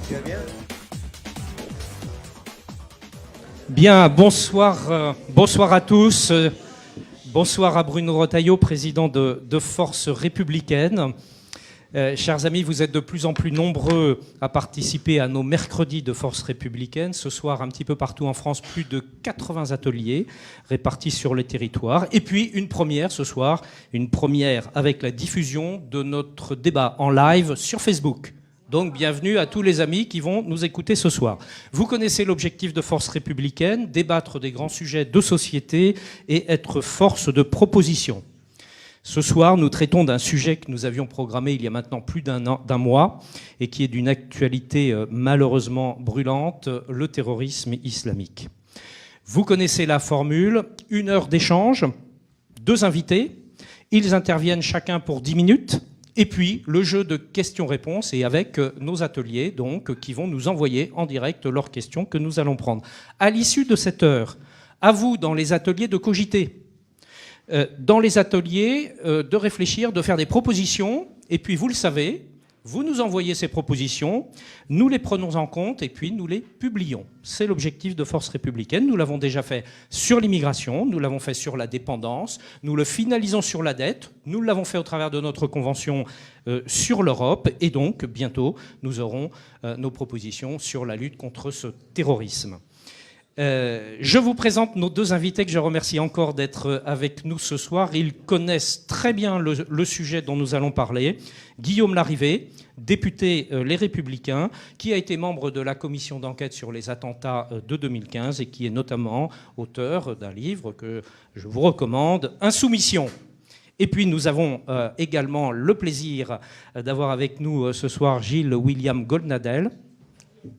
Tu vas bien? Bien, bonsoir à tous. Bonsoir à Bruno Retailleau, président de Force républicaine. Chers amis, vous êtes de plus en plus nombreux à participer à nos mercredis de Force républicaine. Ce soir, un petit peu partout en France, plus de 80 ateliers répartis sur les territoires. Et puis, une première ce soir, une première avec la diffusion de notre débat en live sur Facebook. Donc, bienvenue à tous les amis qui vont nous écouter ce soir. Vous connaissez l'objectif de Force républicaine, débattre des grands sujets de société et être force de proposition. Ce soir, nous traitons d'un sujet que nous avions programmé il y a maintenant plus d'un mois et qui est d'une actualité malheureusement brûlante, le terrorisme islamique. Vous connaissez la formule, 1 heure d'échange, 2 invités, ils interviennent chacun pour 10 minutes, et puis le jeu de questions-réponses et avec nos ateliers donc, qui vont nous envoyer en direct leurs questions que nous allons prendre. À l'issue de cette heure, à vous dans les ateliers de cogiter. Dans les ateliers, de réfléchir, de faire des propositions, et puis vous le savez, vous nous envoyez ces propositions, nous les prenons en compte et puis nous les publions. C'est l'objectif de Force républicaine. Nous l'avons déjà fait sur l'immigration, nous l'avons fait sur la dépendance, nous le finalisons sur la dette, nous l'avons fait au travers de notre convention sur l'Europe, et donc bientôt nous aurons nos propositions sur la lutte contre ce terrorisme. Je vous présente nos 2 invités que je remercie encore d'être avec nous ce soir. Ils connaissent très bien le sujet dont nous allons parler. Guillaume Larrivé, député Les Républicains, qui a été membre de la commission d'enquête sur les attentats de 2015 et qui est notamment auteur d'un livre que je vous recommande, Insoumission. Et puis nous avons également le plaisir d'avoir avec nous ce soir Gilles William Goldnadel,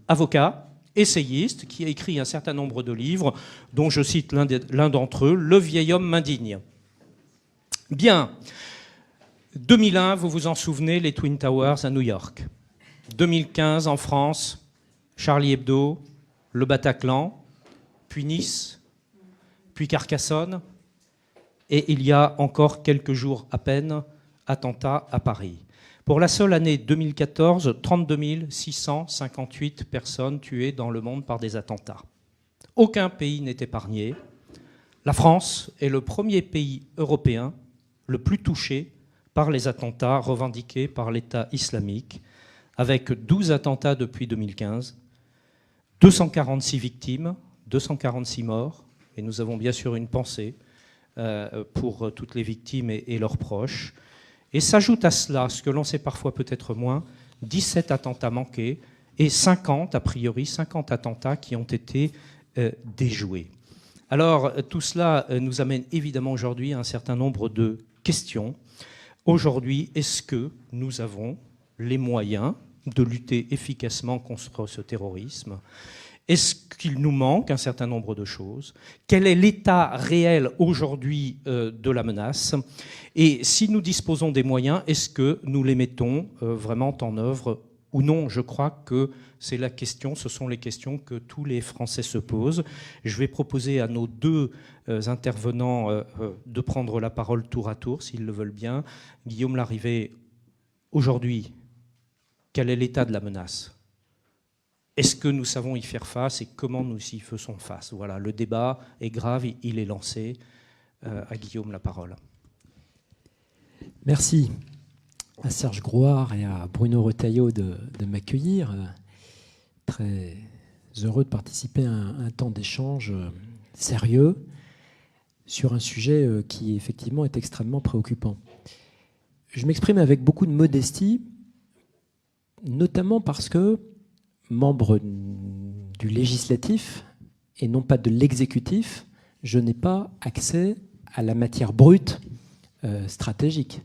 avocat, essayiste, qui a écrit un certain nombre de livres, dont je cite l'un d'entre eux, Le vieil homme m'indigne. Bien. 2001, vous vous en souvenez, les Twin Towers à New York. 2015, en France, Charlie Hebdo, le Bataclan, puis Nice, puis Carcassonne, et il y a encore quelques jours à peine, attentat à Paris. Pour la seule année 2014, 32 658 personnes tuées dans le monde par des attentats. Aucun pays n'est épargné. La France est le premier pays européen le plus touché par les attentats revendiqués par l'État islamique, avec 12 attentats depuis 2015, 246 victimes, 246 morts, et nous avons bien sûr une pensée pour toutes les victimes et leurs proches. Et s'ajoute à cela, ce que l'on sait parfois peut-être moins, 17 attentats manqués et 50 attentats qui ont été déjoués. Alors, tout cela nous amène évidemment aujourd'hui à un certain nombre de questions. Aujourd'hui, est-ce que nous avons les moyens de lutter efficacement contre ce terrorisme ? Est-ce qu'il nous manque un certain nombre de choses ? Quel est l'état réel aujourd'hui de la menace ? Et si nous disposons des moyens, est-ce que nous les mettons vraiment en œuvre ou non ? Je crois que c'est la question, ce sont les questions que tous les Français se posent. Je vais proposer à nos 2 intervenants de prendre la parole tour à tour, s'ils le veulent bien. Guillaume Larrivé, aujourd'hui, quel est l'état de la menace ? Est-ce que nous savons y faire face et comment nous y faisons face ? Voilà, le débat est grave, il est lancé. À Guillaume, la parole. Merci à Serge Grouard et à Bruno Retailleau de m'accueillir. Très heureux de participer à un temps d'échange sérieux sur un sujet qui, effectivement, est extrêmement préoccupant. Je m'exprime avec beaucoup de modestie, notamment parce que membre du législatif et non pas de l'exécutif, je n'ai pas accès à la matière brute stratégique.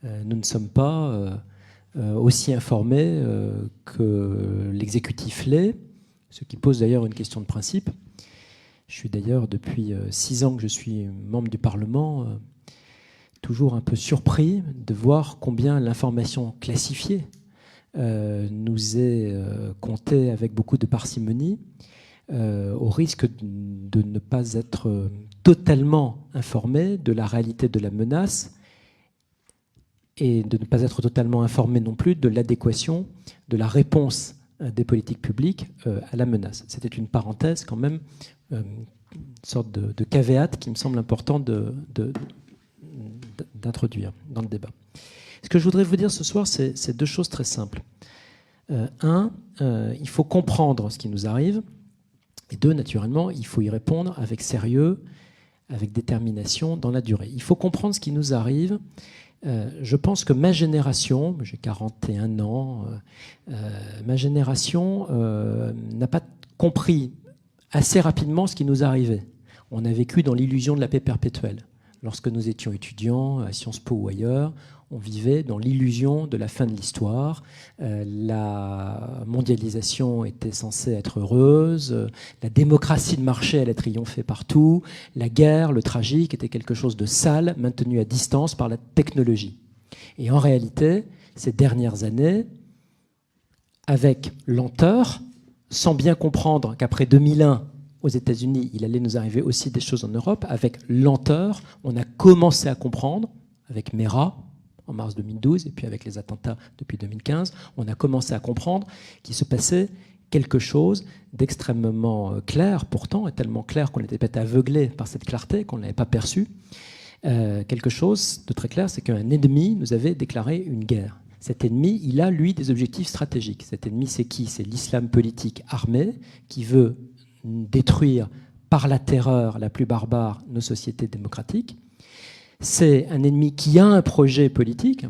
Nous ne sommes pas aussi informés que l'exécutif l'est, ce qui pose d'ailleurs une question de principe. Je suis d'ailleurs depuis 6 ans que je suis membre du Parlement, toujours un peu surpris de voir combien l'information classifiée nous est compté avec beaucoup de parcimonie, au risque de ne pas être totalement informé de la réalité de la menace et de ne pas être totalement informé non plus de l'adéquation de la réponse des politiques publiques à la menace. C'était une parenthèse quand même, une sorte de caveat qui me semble important d'introduire dans le débat. Ce que je voudrais vous dire ce soir, c'est deux choses très simples. Il faut comprendre ce qui nous arrive, et deux, naturellement, il faut y répondre avec sérieux, avec détermination dans la durée. Il faut comprendre ce qui nous arrive. Je pense que ma génération, j'ai 41 ans, ma génération n'a pas compris assez rapidement ce qui nous arrivait. On a vécu dans l'illusion de la paix perpétuelle. Lorsque nous étions étudiants à Sciences Po ou ailleurs, on vivait dans l'illusion de la fin de l'histoire. La mondialisation était censée être heureuse, la démocratie de marché allait triompher partout, la guerre, le tragique, était quelque chose de sale, maintenu à distance par la technologie. Et en réalité, ces dernières années, avec lenteur, sans bien comprendre qu'après 2001, aux États-Unis, il allait nous arriver aussi des choses en Europe, avec lenteur, on a commencé à comprendre, avec Mera, en mars 2012, et puis avec les attentats depuis 2015, on a commencé à comprendre qu'il se passait quelque chose d'extrêmement clair, pourtant, et tellement clair qu'on était peut-être aveuglé par cette clarté, qu'on ne l'avait pas perçu. Quelque chose de très clair, c'est qu'un ennemi nous avait déclaré une guerre. Cet ennemi, il a, lui, des objectifs stratégiques. Cet ennemi, c'est qui? C'est l'islam politique armé qui veut détruire par la terreur la plus barbare nos sociétés démocratiques. C'est un ennemi qui a un projet politique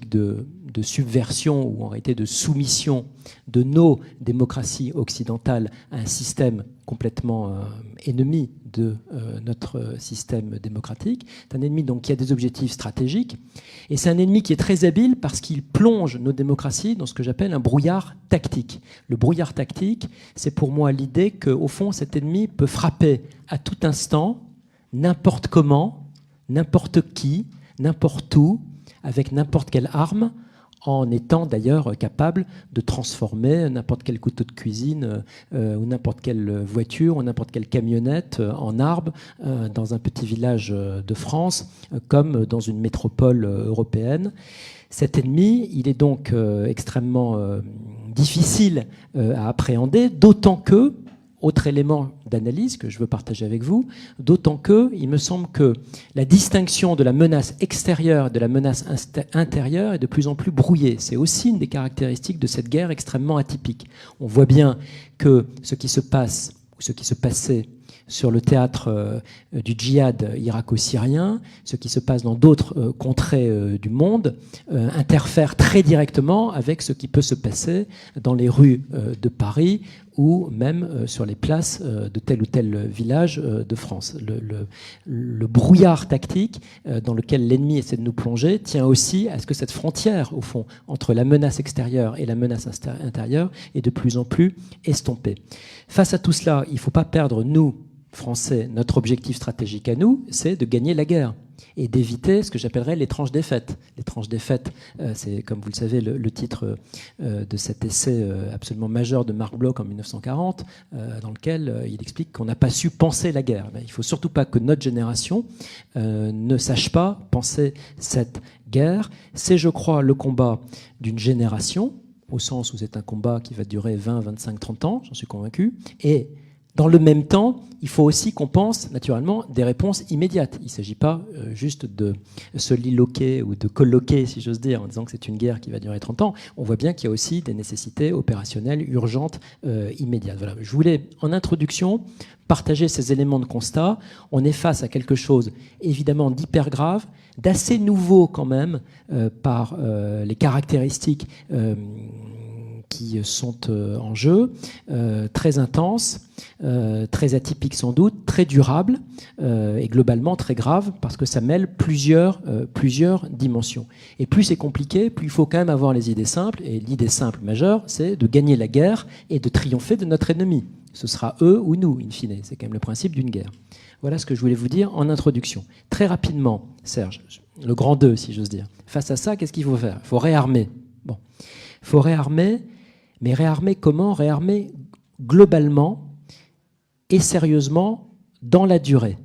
de subversion ou en réalité de soumission de nos démocraties occidentales à un système complètement ennemi de notre système démocratique. C'est un ennemi donc qui a des objectifs stratégiques et c'est un ennemi qui est très habile parce qu'il plonge nos démocraties dans ce que j'appelle un brouillard tactique. Le brouillard tactique, c'est pour moi l'idée qu'au fond cet ennemi peut frapper à tout instant, n'importe comment, n'importe qui, n'importe où, avec n'importe quelle arme, en étant d'ailleurs capable de transformer n'importe quel couteau de cuisine ou n'importe quelle voiture ou n'importe quelle camionnette en arbre dans un petit village de France comme dans une métropole européenne. Cet ennemi, il est donc extrêmement difficile à appréhender, d'autant que, autre élément d'analyse que je veux partager avec vous, d'autant que il me semble que la distinction de la menace extérieure et de la menace intérieure est de plus en plus brouillée. C'est aussi une des caractéristiques de cette guerre extrêmement atypique. On voit bien que ce qui se passe, ou ce qui se passait sur le théâtre du djihad irako-syrien, ce qui se passe dans d'autres contrées du monde, interfère très directement avec ce qui peut se passer dans les rues de Paris ou même sur les places de tel ou tel village de France. Le brouillard tactique dans lequel l'ennemi essaie de nous plonger tient aussi à ce que cette frontière, au fond, entre la menace extérieure et la menace intérieure est de plus en plus estompée. Face à tout cela, il ne faut pas perdre, nous, Français, notre objectif stratégique à nous, c'est de gagner la guerre et d'éviter ce que j'appellerais l'étrange défaite. L'étrange défaite, c'est, comme vous le savez, le titre de cet essai absolument majeur de Marc Bloch en 1940, dans lequel il explique qu'on n'a pas su penser la guerre. Mais il ne faut surtout pas que notre génération ne sache pas penser cette guerre. C'est, je crois, le combat d'une génération, au sens où c'est un combat qui va durer 20, 25, 30 ans, j'en suis convaincu, et dans le même temps, il faut aussi qu'on pense naturellement des réponses immédiates. Il ne s'agit pas juste de soliloquer ou de colloquer, si j'ose dire, en disant que c'est une guerre qui va durer 30 ans. On voit bien qu'il y a aussi des nécessités opérationnelles urgentes immédiates. Voilà. Je voulais, en introduction, partager ces éléments de constat. On est face à quelque chose, évidemment, d'hyper grave, d'assez nouveau quand même, par les caractéristiques qui sont en jeu, très intenses, très atypiques sans doute, très durables et globalement très graves parce que ça mêle plusieurs dimensions. Et plus c'est compliqué, plus il faut quand même avoir les idées simples. Et l'idée simple majeure, c'est de gagner la guerre et de triompher de notre ennemi. Ce sera eux ou nous, in fine. C'est quand même le principe d'une guerre. Voilà ce que je voulais vous dire en introduction. Très rapidement, Serge, le grand 2, si j'ose dire. Face à ça, qu'est-ce qu'il faut faire? Il faut réarmer. Bon. Il faut réarmer. Mais réarmer comment? Réarmer globalement et sérieusement dans la durée.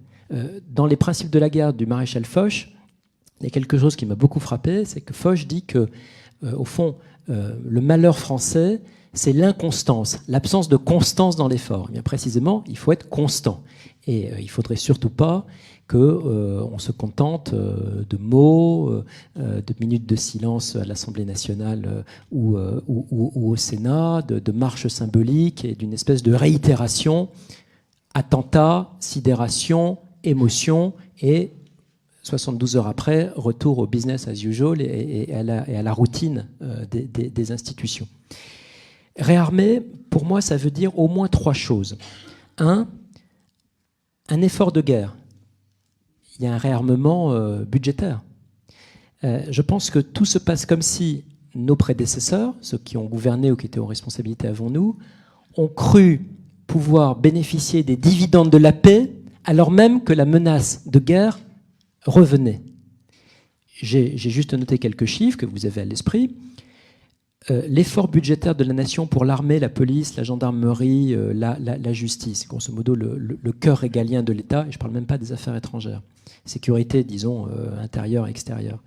Dans les principes de la guerre du maréchal Foch, il y a quelque chose qui m'a beaucoup frappé, c'est que Foch dit que au fond, le malheur français, c'est l'inconstance, l'absence de constance dans l'effort. Bien précisément, il faut être constant. Et il ne faudrait surtout pas qu'on se contente de mots, de minutes de silence à l'Assemblée nationale ou au Sénat, de marches symboliques et d'une espèce de réitération, attentat, sidération, émotion et 72 heures après, retour au business as usual et à la routine des institutions. Réarmer, pour moi, ça veut dire au moins 3 choses. Un effort de guerre. Il y a un réarmement budgétaire. Je pense que tout se passe comme si nos prédécesseurs, ceux qui ont gouverné ou qui étaient aux responsabilités avant nous, ont cru pouvoir bénéficier des dividendes de la paix alors même que la menace de guerre revenait. J'ai juste noté quelques chiffres que vous avez à l'esprit. L'effort budgétaire de la nation pour l'armée, la police, la gendarmerie, la justice, grosso modo le cœur régalien de l'État, et je ne parle même pas des affaires étrangères, sécurité, disons, intérieure, extérieure.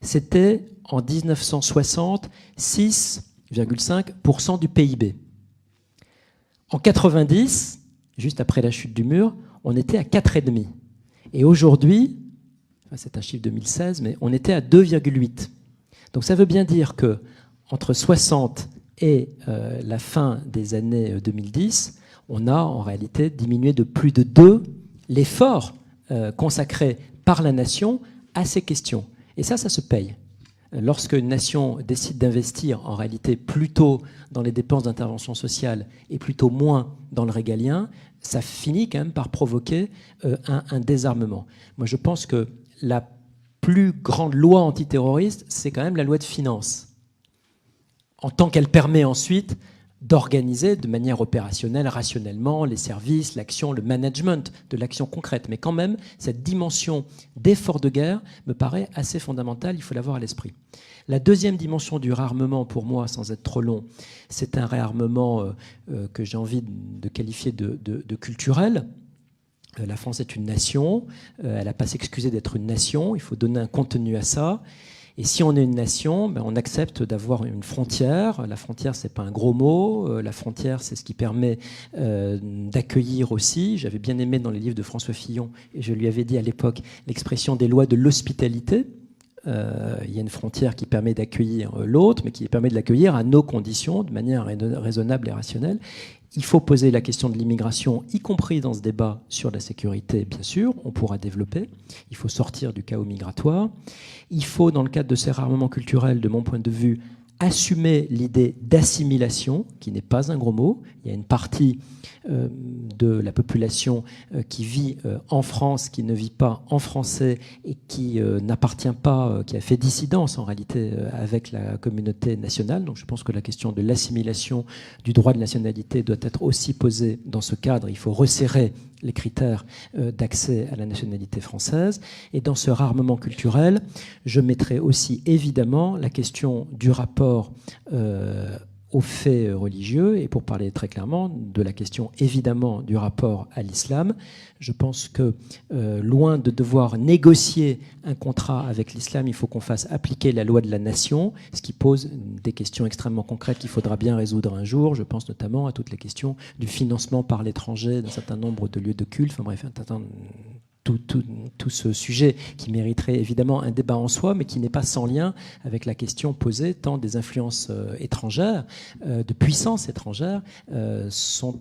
C'était en 1960 6,5% du PIB. En 90, juste après la chute du mur, on était à 4,5%. Et aujourd'hui, c'est un chiffre 2016, mais on était à 2,8%. Donc ça veut bien dire que entre 60 et la fin des années 2010, on a en réalité diminué de plus de 2 l'effort consacré par la nation à ces questions. Et ça se paye. Lorsque une nation décide d'investir en réalité plutôt dans les dépenses d'intervention sociale et plutôt moins dans le régalien, ça finit quand même par provoquer un désarmement. Moi, je pense que la plus grande loi antiterroriste, c'est quand même la loi de finances, en tant qu'elle permet ensuite d'organiser de manière opérationnelle, rationnellement, les services, l'action, le management de l'action concrète. Mais quand même, cette dimension d'effort de guerre me paraît assez fondamentale, il faut l'avoir à l'esprit. La deuxième dimension du réarmement, pour moi, sans être trop long, c'est un réarmement que j'ai envie de qualifier de culturel. La France est une nation, elle n'a pas à s'excuser d'être une nation, il faut donner un contenu à ça. Et si on est une nation, on accepte d'avoir une frontière. La frontière, c'est pas un gros mot. La frontière, c'est ce qui permet d'accueillir aussi. J'avais bien aimé dans les livres de François Fillon, et je lui avais dit à l'époque l'expression des lois de l'hospitalité. Il y a une frontière qui permet d'accueillir l'autre, mais qui permet de l'accueillir à nos conditions, de manière raisonnable et rationnelle. Il faut poser la question de l'immigration, y compris dans ce débat sur la sécurité, bien sûr, on pourra développer. Il faut sortir du chaos migratoire. Il faut, dans le cadre de ces réarmements culturels, de mon point de vue, assumer l'idée d'assimilation, qui n'est pas un gros mot. Il y a une partie de la population qui vit en France, qui ne vit pas en français et qui n'appartient pas, qui a fait dissidence en réalité avec la communauté nationale. Donc je pense que la question de l'assimilation du droit de nationalité doit être aussi posée dans ce cadre. Il faut resserrer les critères d'accès à la nationalité française. Et dans ce réarmement culturel, je mettrai aussi évidemment la question du rapport aux faits religieux, et pour parler très clairement de la question évidemment du rapport à l'islam. Je pense que loin de devoir négocier un contrat avec l'islam, il faut qu'on fasse appliquer la loi de la nation, ce qui pose des questions extrêmement concrètes qu'il faudra bien résoudre un jour. Je pense notamment à toutes les questions du financement par l'étranger d'un certain nombre de lieux de culte, enfin bref, tout ce sujet qui mériterait évidemment un débat en soi, mais qui n'est pas sans lien avec la question posée, tant des influences étrangères, de puissances étrangères, sont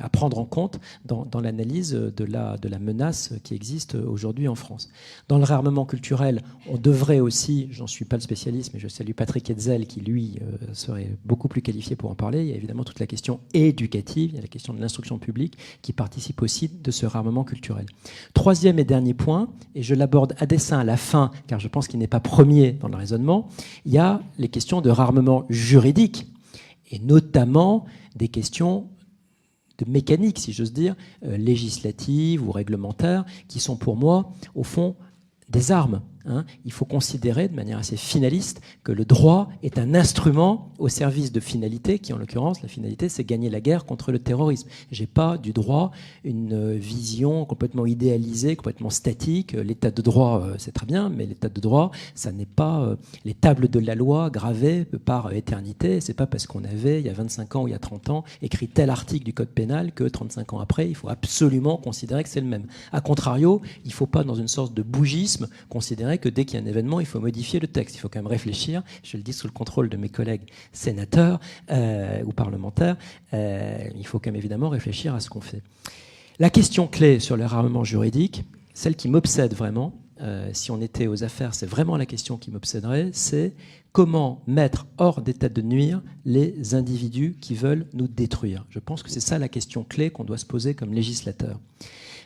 à prendre en compte dans l'analyse de la menace qui existe aujourd'hui en France. Dans le réarmement culturel, on devrait aussi, j'en suis pas le spécialiste, mais je salue Patrick Hetzel, qui lui serait beaucoup plus qualifié pour en parler. Il y a évidemment toute la question éducative, il y a la question de l'instruction publique qui participe aussi de ce réarmement culturel. Troisième et dernier point, et je l'aborde à dessein à la fin, car je pense qu'il n'est pas premier dans le raisonnement, il y a les questions de réarmement juridique, et notamment des questions de mécanique, si j'ose dire, législatives ou réglementaires, qui sont pour moi, au fond, des armes hein. Il faut considérer de manière assez finaliste que le droit est un instrument au service de finalité, qui en l'occurrence, la finalité, c'est gagner la guerre contre le terrorisme. J'ai pas du droit une vision complètement idéalisée, complètement statique. L'état de droit, c'est très bien, mais l'état de droit, ça n'est pas les tables de la loi gravées par éternité. C'est pas parce qu'on avait, il y a 25 ans ou il y a 30 ans, écrit tel article du code pénal que 35 ans après, il faut absolument considérer que c'est le même. A contrario, il ne faut pas, dans une sorte de bougisme, considérer que dès qu'il y a un événement, il faut modifier le texte. Il faut quand même réfléchir, je le dis sous le contrôle de mes collègues sénateurs ou parlementaires, il faut quand même évidemment réfléchir à ce qu'on fait. La question clé sur le réarmement juridique, celle qui m'obsède vraiment, si on était aux affaires, c'est vraiment la question qui m'obséderait, c'est comment mettre hors d'état de nuire les individus qui veulent nous détruire. Je pense que c'est ça la question clé qu'on doit se poser comme législateur.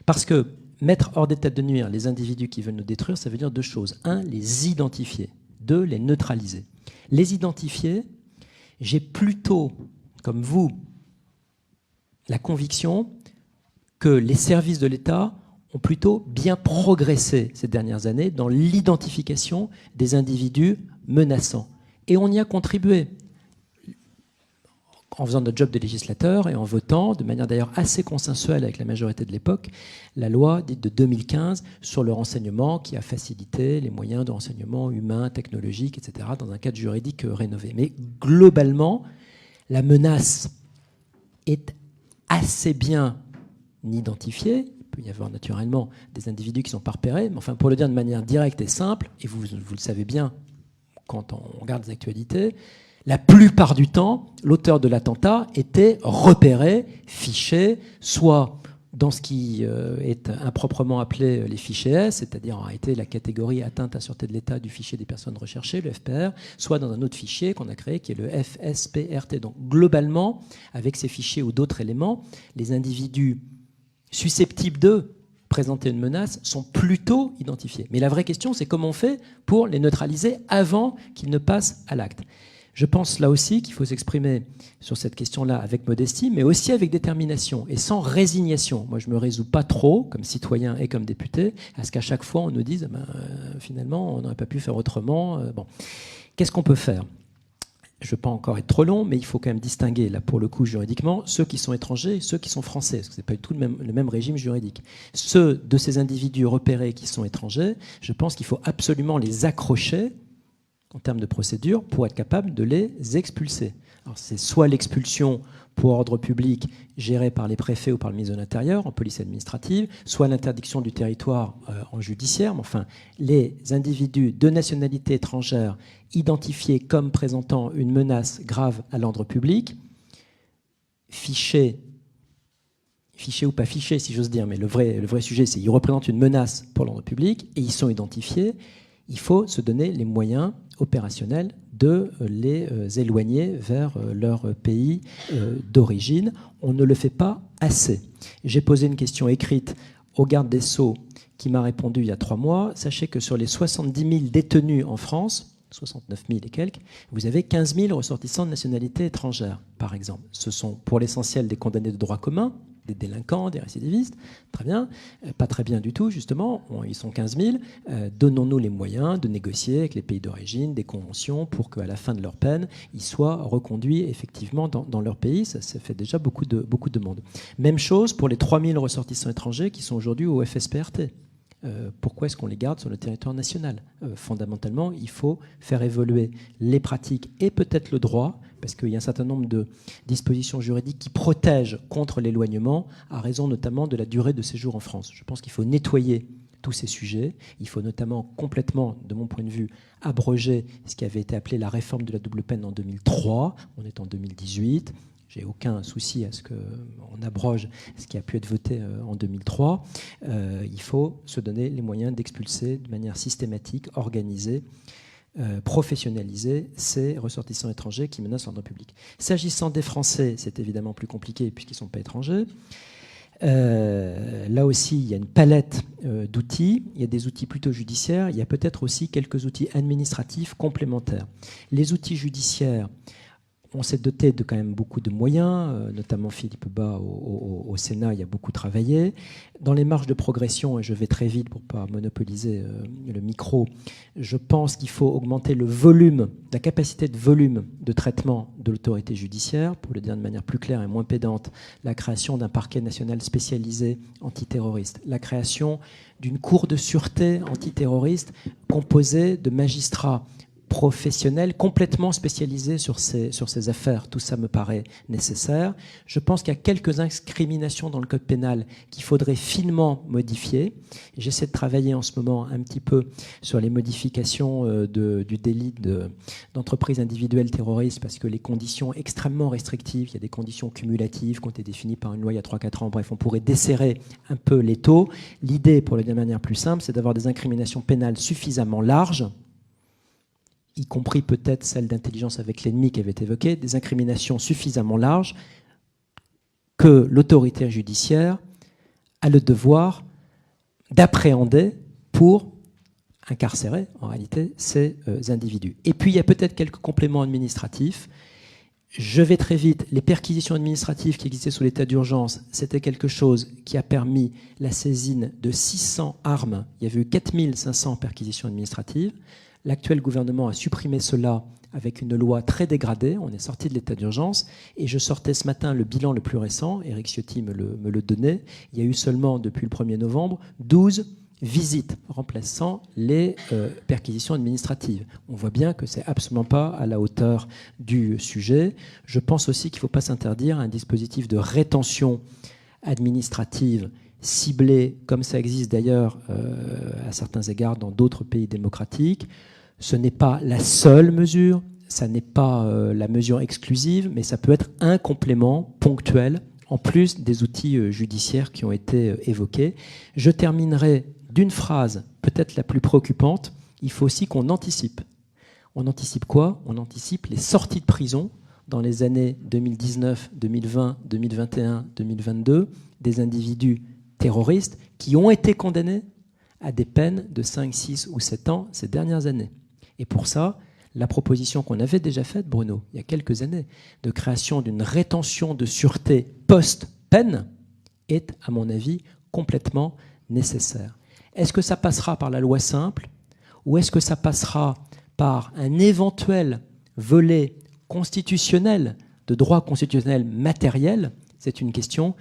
Parce que mettre hors d'état de nuire les individus qui veulent nous détruire, ça veut dire deux choses. Un, les identifier. Deux, les neutraliser. Les identifier, j'ai plutôt, comme vous, la conviction que les services de l'État ont plutôt bien progressé ces dernières années dans l'identification des individus menaçants. Et on y a contribué en faisant notre job de législateur et en votant, de manière d'ailleurs assez consensuelle avec la majorité de l'époque, la loi dite de 2015 sur le renseignement qui a facilité les moyens de renseignement humains, technologiques, etc., dans un cadre juridique rénové. Mais globalement, la menace est assez bien identifiée. Il peut y avoir naturellement des individus qui sont pas repérés, mais enfin, pour le dire de manière directe et simple, et vous le savez bien quand on regarde les actualités, la plupart du temps, l'auteur de l'attentat était repéré, fiché, soit dans ce qui est improprement appelé les fichiers S, c'est-à-dire en réalité la catégorie atteinte à la sûreté de l'État du fichier des personnes recherchées, le FPR, soit dans un autre fichier qu'on a créé qui est le FSPRT. Donc globalement, avec ces fichiers ou d'autres éléments, les individus susceptibles de présenter une menace sont plutôt identifiés. Mais la vraie question, c'est comment on fait pour les neutraliser avant qu'ils ne passent à l'acte. Je pense là aussi qu'il faut s'exprimer sur cette question-là avec modestie, mais aussi avec détermination et sans résignation. Moi, je ne me résous pas trop, comme citoyen et comme député, à ce qu'à chaque fois on nous dise finalement, on n'aurait pas pu faire autrement. Bon. Qu'est-ce qu'on peut faire ? Je ne veux pas encore être trop long, mais il faut quand même distinguer, là pour le coup juridiquement, ceux qui sont étrangers et ceux qui sont français, parce que ce n'est pas du tout le même régime juridique. Ceux de ces individus repérés qui sont étrangers, je pense qu'il faut absolument les accrocher en termes de procédure pour être capable de les expulser. Alors c'est soit l'expulsion pour ordre public gérée par les préfets ou par le ministre de l'Intérieur en police administrative, soit l'interdiction du territoire en judiciaire. Mais enfin, les individus de nationalité étrangère identifiés comme présentant une menace grave à l'ordre public, fichés ou pas fichés si j'ose dire, mais le vrai sujet c'est qu'ils représentent une menace pour l'ordre public et ils sont identifiés. Il faut se donner les moyens opérationnels de les éloigner vers leur pays d'origine. On ne le fait pas assez. J'ai posé une question écrite au garde des Sceaux qui m'a répondu il y a 3 mois. Sachez que sur les 70 000 détenus en France, 69 000 et quelques, vous avez 15 000 ressortissants de nationalité étrangère, par exemple. Ce sont pour l'essentiel des condamnés de droit commun, des délinquants, des récidivistes, très bien, pas très bien du tout justement, ils sont 15 000, donnons-nous les moyens de négocier avec les pays d'origine des conventions pour qu'à la fin de leur peine, ils soient reconduits effectivement dans leur pays, ça fait déjà beaucoup de monde. Même chose pour les 3 000 ressortissants étrangers qui sont aujourd'hui au FSPRT. Pourquoi est-ce qu'on les garde sur le territoire national ? Fondamentalement, il faut faire évoluer les pratiques et peut-être le droit, parce qu'il y a un certain nombre de dispositions juridiques qui protègent contre l'éloignement, à raison notamment de la durée de séjour en France. Je pense qu'il faut nettoyer tous ces sujets. Il faut notamment complètement, de mon point de vue, abroger ce qui avait été appelé la réforme de la double peine en 2003. On est en 2018. J'ai aucun souci à ce qu'on abroge ce qui a pu être voté en 2003. Il faut se donner les moyens d'expulser de manière systématique, organisée, professionnaliser ces ressortissants étrangers qui menacent l'ordre public. S'agissant des Français, c'est évidemment plus compliqué puisqu'ils ne sont pas étrangers. Là aussi, il y a une palette d'outils. Il y a des outils plutôt judiciaires. Il y a peut-être aussi quelques outils administratifs complémentaires. Les outils judiciaires, On s'est doté de quand même beaucoup de moyens, notamment Philippe Bas au Sénat y a beaucoup travaillé. Dans les marges de progression, et je vais très vite pour ne pas monopoliser le micro, je pense qu'il faut augmenter le volume, la capacité de volume de traitement de l'autorité judiciaire, pour le dire de manière plus claire et moins pédante, la création d'un parquet national spécialisé antiterroriste, la création d'une cour de sûreté antiterroriste composée de magistrats professionnels complètement spécialisés sur ces affaires. Tout ça me paraît nécessaire. Je pense qu'il y a quelques incriminations dans le code pénal qu'il faudrait finement modifier. J'essaie de travailler en ce moment un petit peu sur les modifications du délit d'entreprise individuelle terroriste, parce que les conditions extrêmement restrictives, il y a des conditions cumulatives qui ont été définies par une loi il y a 3-4 ans, bref, on pourrait desserrer un peu les taux. L'idée, pour le dire de manière plus simple, c'est d'avoir des incriminations pénales suffisamment larges, y compris peut-être celle d'intelligence avec l'ennemi qui avait été évoquée, des incriminations suffisamment larges que l'autorité judiciaire a le devoir d'appréhender pour incarcérer, en réalité, ces individus. Et puis, il y a peut-être quelques compléments administratifs. Je vais très vite. Les perquisitions administratives qui existaient sous l'état d'urgence, c'était quelque chose qui a permis la saisine de 600 armes. Il y avait eu 4500 perquisitions administratives. L'actuel gouvernement a supprimé cela avec une loi très dégradée. On est sorti de l'état d'urgence. Et je sortais ce matin le bilan le plus récent. Éric Ciotti me le donnait. Il y a eu seulement, depuis le 1er novembre, 12 visites remplaçant les perquisitions administratives. On voit bien que ce n'est absolument pas à la hauteur du sujet. Je pense aussi qu'il ne faut pas s'interdire un dispositif de rétention administrative ciblé, comme ça existe d'ailleurs à certains égards dans d'autres pays démocratiques. Ce n'est pas la seule mesure, ça n'est pas la mesure exclusive, mais ça peut être un complément ponctuel, en plus des outils judiciaires qui ont été évoqués. Je terminerai d'une phrase peut-être la plus préoccupante. Il faut aussi qu'on anticipe. On anticipe quoi? On anticipe les sorties de prison dans les années 2019, 2020, 2021, 2022 des individus terroristes qui ont été condamnés à des peines de 5, 6 ou 7 ans ces dernières années. Et pour ça, la proposition qu'on avait déjà faite, Bruno, il y a quelques années, de création d'une rétention de sûreté post-peine est, à mon avis, complètement nécessaire. Est-ce que ça passera par la loi simple ou est-ce que ça passera par un éventuel volet constitutionnel, de droit constitutionnel matériel? C'est une question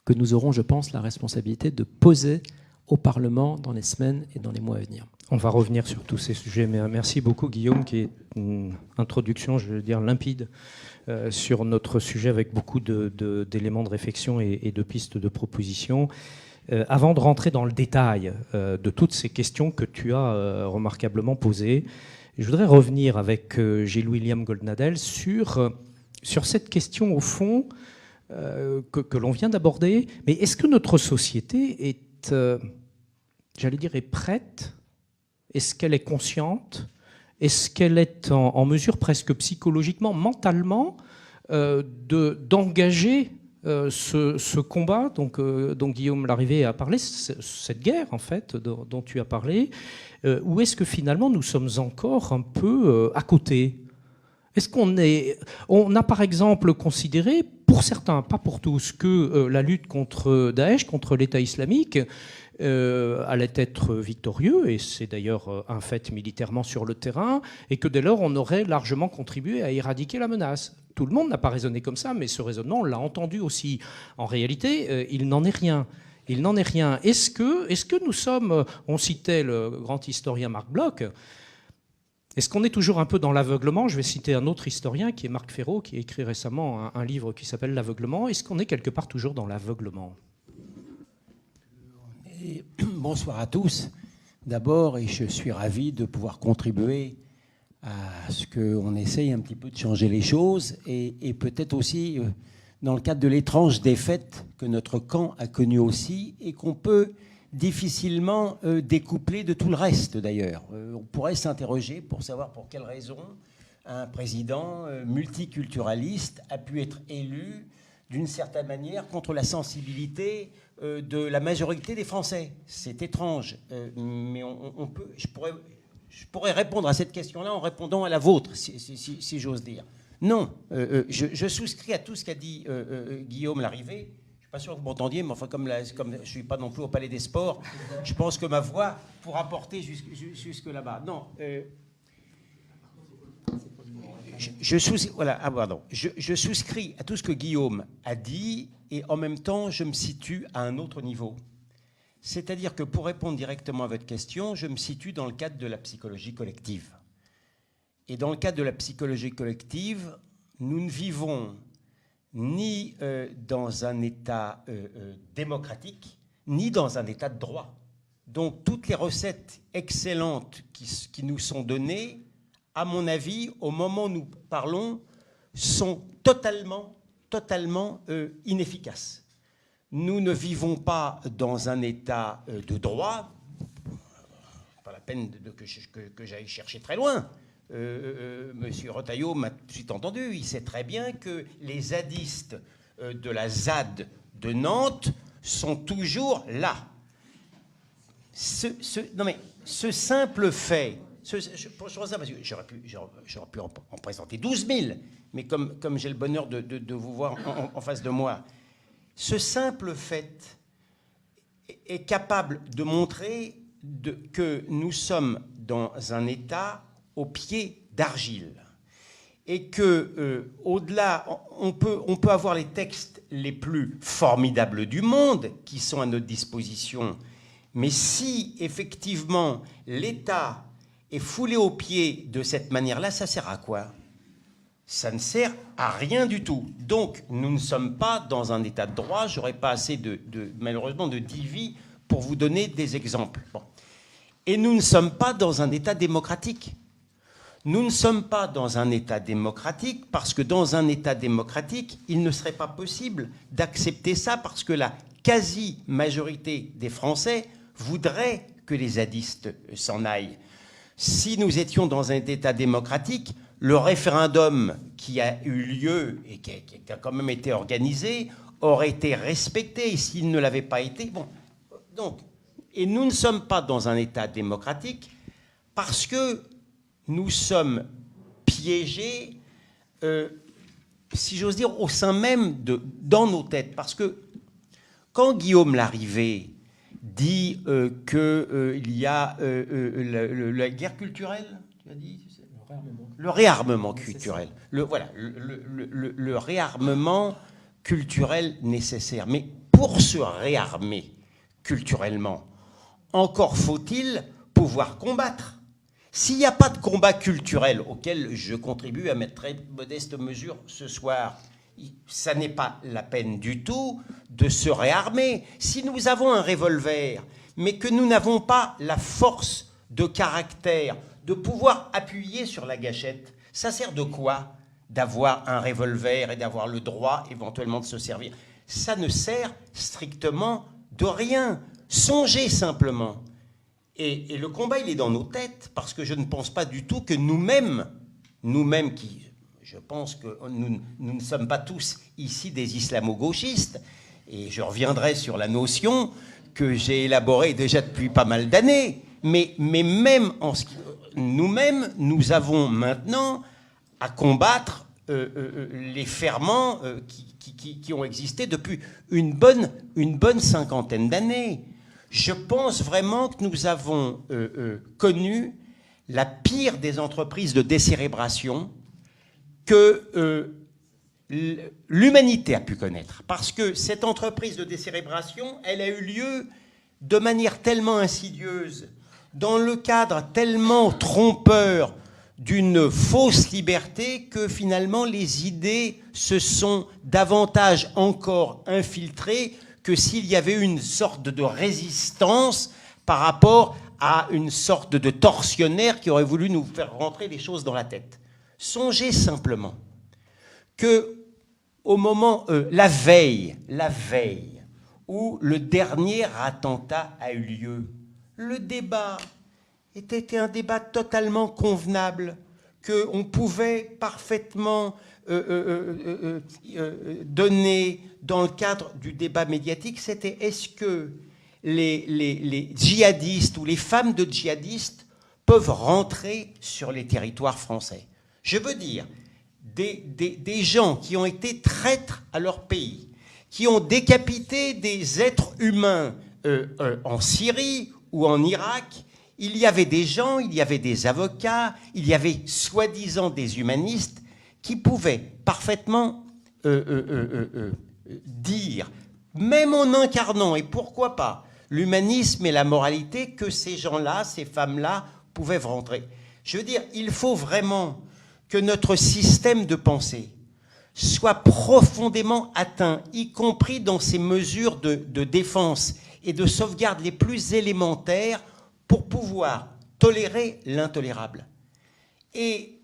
que nous aurons, je pense, la responsabilité de poser au Parlement dans les semaines et dans les mois à venir. On va revenir sur tous ces sujets, mais merci beaucoup Guillaume, qui est une introduction, je veux dire, limpide sur notre sujet avec beaucoup d'éléments de réflexion et de pistes de propositions. Avant de rentrer dans le détail de toutes ces questions que tu as remarquablement posées, je voudrais revenir avec Gilles-William Goldnadel sur cette question au fond que l'on vient d'aborder. Mais est-ce que notre société est, j'allais dire, est prête? Est-ce qu'elle est consciente? Est-ce qu'elle est en mesure presque psychologiquement, mentalement, d'engager ce combat dont Guillaume Larrivé a parlé, cette guerre en fait dont tu as parlé, ou est-ce que finalement nous sommes encore un peu à côté? Est-ce on a par exemple considéré, pour certains, pas pour tous, que la lutte contre Daesh, contre l'État islamique, allait être victorieux, et c'est d'ailleurs un fait militairement sur le terrain, et que dès lors on aurait largement contribué à éradiquer la menace. Tout le monde n'a pas raisonné comme ça, mais ce raisonnement, on l'a entendu aussi. En réalité, il n'en est rien. Il n'en est rien. Est-ce que nous sommes, on citait le grand historien Marc Bloch, est-ce qu'on est toujours un peu dans l'aveuglement? Je vais citer un autre historien qui est Marc Ferraud, qui a écrit récemment un livre qui s'appelle L'aveuglement. Est-ce qu'on est quelque part toujours dans l'aveuglement? Bonsoir à tous. D'abord, et je suis ravi de pouvoir contribuer à ce qu'on essaye un petit peu de changer les choses et peut-être aussi dans le cadre de l'étrange défaite que notre camp a connue aussi et qu'on peut difficilement découpler de tout le reste d'ailleurs. On pourrait s'interroger pour savoir pour quelles raisons un président multiculturaliste a pu être élu d'une certaine manière contre la sensibilité de la majorité des Français. C'est étrange, mais je pourrais répondre à cette question-là en répondant à la vôtre, si j'ose dire. Non, je souscris à tout ce qu'a dit Guillaume Larrivé. Je ne suis pas sûr que vous m'entendiez, mais enfin, comme je ne suis pas non plus au Palais des Sports, je pense que ma voix pourra porter jusque là-bas. Non. Je souscris à tout ce que Guillaume a dit, et en même temps, je me situe à un autre niveau. C'est-à-dire que pour répondre directement à votre question, je me situe dans le cadre de la psychologie collective. Et dans le cadre de la psychologie collective, nous ne vivons ni dans un État démocratique, ni dans un État de droit. Donc toutes les recettes excellentes qui nous sont données, à mon avis, au moment où nous parlons, sont totalement inefficaces. Nous ne vivons pas dans un État de droit, pas la peine que j'aille chercher très loin. Monsieur Retailleau m'a tout de suite entendu, il sait très bien que les zadistes de la ZAD de Nantes sont toujours là. Non mais, ce simple fait, j'aurais pu en présenter 12 000, mais comme j'ai le bonheur de vous voir en face de moi, ce simple fait est capable de montrer que nous sommes dans un État au pied d'argile et que au-delà, on peut avoir les textes les plus formidables du monde qui sont à notre disposition, mais si effectivement l'État est foulé aux pieds de cette manière-là, ça sert à quoi? Ça ne sert à rien du tout. Donc, nous ne sommes pas dans un État de droit. Je n'aurai pas assez, malheureusement, de divi pour vous donner des exemples. Bon. Et nous ne sommes pas dans un État démocratique. Nous ne sommes pas dans un État démocratique parce que dans un État démocratique, il ne serait pas possible d'accepter ça parce que la quasi-majorité des Français voudrait que les zadistes s'en aillent. Si nous étions dans un État démocratique, le référendum qui a eu lieu et qui a quand même été organisé aurait été respecté. Et s'il ne l'avait pas été, bon. Donc, et nous ne sommes pas dans un État démocratique parce que nous sommes piégés, si j'ose dire, au sein même dans nos têtes. Parce que quand Guillaume Larrivé dit qu'il y a la guerre culturelle, tu as dit, le réarmement culturel. Le réarmement culturel nécessaire. Mais pour se réarmer culturellement, encore faut-il pouvoir combattre. S'il n'y a pas de combat culturel auquel je contribue à mettre très modeste mesure ce soir, ça n'est pas la peine du tout de se réarmer. Si nous avons un revolver, mais que nous n'avons pas la force de caractère de pouvoir appuyer sur la gâchette, ça sert de quoi d'avoir un revolver et d'avoir le droit éventuellement de se servir? Ça ne sert strictement de rien. Songez simplement. Et le combat, il est dans nos têtes, parce que je ne pense pas du tout que nous-mêmes qui, je pense que nous ne sommes pas tous ici des islamo-gauchistes, et je reviendrai sur la notion que j'ai élaborée déjà depuis pas mal d'années, mais même nous-mêmes, nous avons maintenant à combattre les ferments qui ont existé depuis une bonne cinquantaine d'années. Je pense vraiment que nous avons connu la pire des entreprises de décérébration que l'humanité a pu connaître. Parce que cette entreprise de décérébration, elle a eu lieu de manière tellement insidieuse, dans le cadre tellement trompeur d'une fausse liberté que finalement les idées se sont davantage encore infiltrées que s'il y avait une sorte de résistance par rapport à une sorte de tortionnaire qui aurait voulu nous faire rentrer les choses dans la tête. Songez simplement que au moment, la veille où le dernier attentat a eu lieu, le débat était un débat totalement convenable, qu'on pouvait parfaitement donner dans le cadre du débat médiatique. C'était est-ce que les djihadistes ou les femmes de djihadistes peuvent rentrer sur les territoires français? Je veux dire, des gens qui ont été traîtres à leur pays, qui ont décapité des êtres humains en Syrie ou en Irak, il y avait des gens, il y avait des avocats, il y avait soi-disant des humanistes qui pouvaient parfaitement dire, même en incarnant, et pourquoi pas, l'humanisme et la moralité, que ces gens-là, ces femmes-là, pouvaient rentrer. Je veux dire, il faut vraiment que notre système de pensée soit profondément atteint, y compris dans ces mesures de défense et de sauvegarde les plus élémentaires pour pouvoir tolérer l'intolérable. Et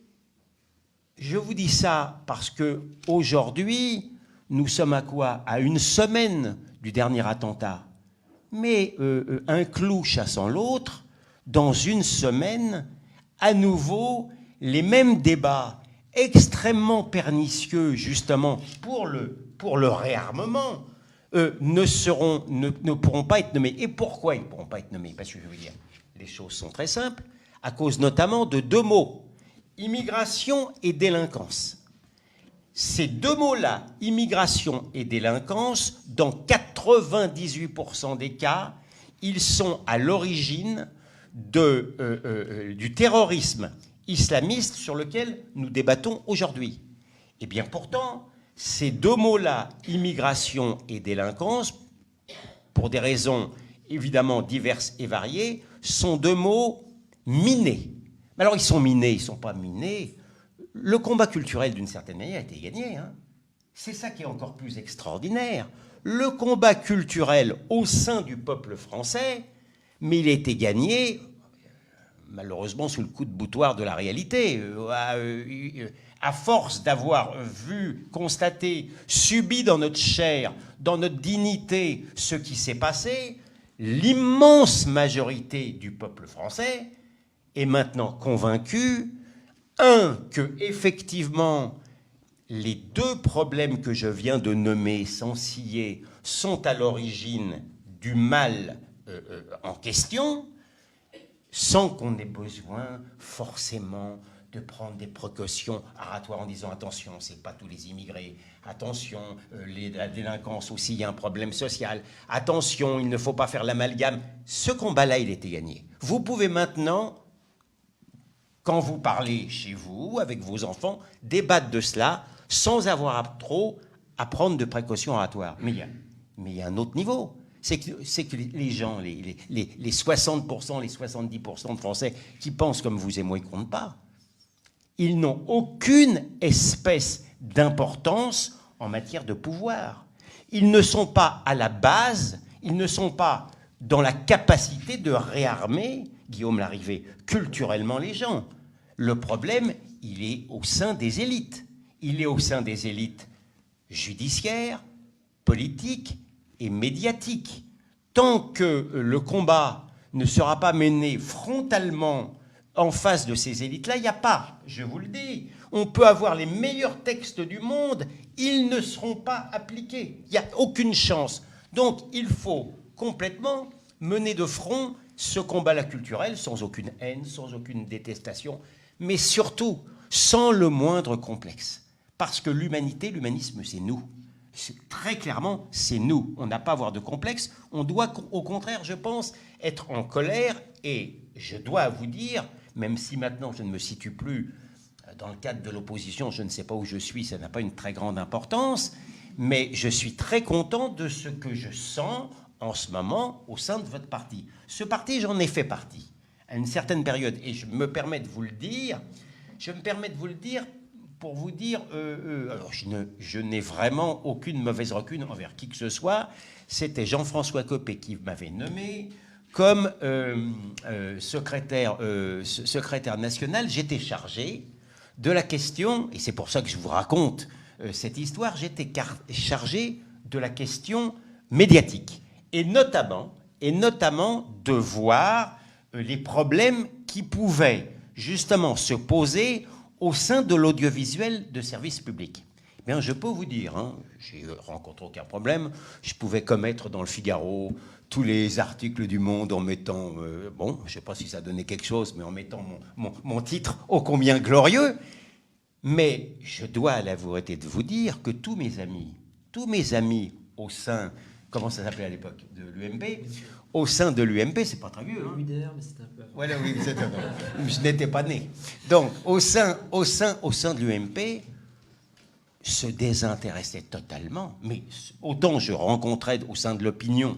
je vous dis ça parce qu'aujourd'hui, nous sommes à quoi? À une semaine du dernier attentat. Mais un clou chassant l'autre, dans une semaine, à nouveau, les mêmes débats extrêmement pernicieux, justement, pour le réarmement, ne pourront pas être nommés. Et pourquoi ils ne pourront pas être nommés? Parce que je veux dire, les choses sont très simples, à cause notamment de deux mots, immigration et délinquance. Ces deux mots-là, immigration et délinquance, dans 98% des cas, ils sont à l'origine du terrorisme islamiste sur lequel nous débattons aujourd'hui. Et bien pourtant, ces deux mots-là, immigration et délinquance, pour des raisons évidemment diverses et variées, sont deux mots minés. Alors ils sont minés, ils ne sont pas minés. Le combat culturel, d'une certaine manière, a été gagné. Hein. C'est ça qui est encore plus extraordinaire. Le combat culturel au sein du peuple français, mais il a été gagné, malheureusement, sous le coup de boutoir de la réalité. À force d'avoir vu, constaté, subi dans notre chair, dans notre dignité, ce qui s'est passé, l'immense majorité du peuple français est maintenant convaincue, que, effectivement, les deux problèmes que je viens de nommer, sans scier, sont à l'origine du mal en question, sans qu'on ait besoin forcément de prendre des précautions oratoires en disant attention, c'est pas tous les immigrés, attention, la délinquance aussi, il y a un problème social, attention, il ne faut pas faire l'amalgame. Ce combat-là, il était gagné. Vous pouvez maintenant, quand vous parlez chez vous, avec vos enfants, débattre de cela sans avoir trop à prendre de précautions oratoires. Mais il y a un autre niveau. C'est que les gens, les 60%, les 70% de Français qui pensent comme vous et moi, ils ne comptent pas. Ils n'ont aucune espèce d'importance en matière de pouvoir. Ils ne sont pas à la base, ils ne sont pas dans la capacité de réarmer, Guillaume Larrivé, culturellement les gens. Le problème, il est au sein des élites. Il est au sein des élites judiciaires, politiques et médiatiques. Tant que le combat ne sera pas mené frontalement en face de ces élites-là, il n'y a pas, je vous le dis, on peut avoir les meilleurs textes du monde, ils ne seront pas appliqués. Il n'y a aucune chance. Donc il faut complètement mener de front ce combat-là culturel, sans aucune haine, sans aucune détestation, mais surtout sans le moindre complexe. Parce que l'humanité, l'humanisme, c'est nous. Très clairement, c'est nous. On n'a pas à avoir de complexe. On doit, au contraire, je pense, être en colère. Et je dois vous dire, même si maintenant je ne me situe plus dans le cadre de l'opposition, je ne sais pas où je suis, ça n'a pas une très grande importance, mais je suis très content de ce que je sens en ce moment au sein de votre parti. Ce parti, j'en ai fait partie à une certaine période. Et je me permets de vous le dire, pour vous dire, alors je n'ai vraiment aucune mauvaise rancune envers qui que ce soit. C'était Jean-François Copé qui m'avait nommé comme secrétaire national. J'étais chargé de la question, et c'est pour ça que je vous raconte cette histoire, j'étais chargé de la question médiatique, et notamment de voir les problèmes qui pouvaient justement se poser au sein de l'audiovisuel de service public. Bien, je peux vous dire, hein, j'ai rencontré aucun problème, je pouvais commettre dans le Figaro tous les articles du Monde en mettant, bon, je ne sais pas si ça donnait quelque chose, mais en mettant mon titre ô combien glorieux. Mais je dois à la vérité de vous dire que tous mes amis au sein, comment ça s'appelait à l'époque, de l'UMP, au sein de l'UMP, c'est pas très vieux, hein. mais c'est un peu avant. Voilà, oui, je n'étais pas né. Donc, au sein de l'UMP, se désintéressait totalement. Mais autant je rencontrais au sein de l'opinion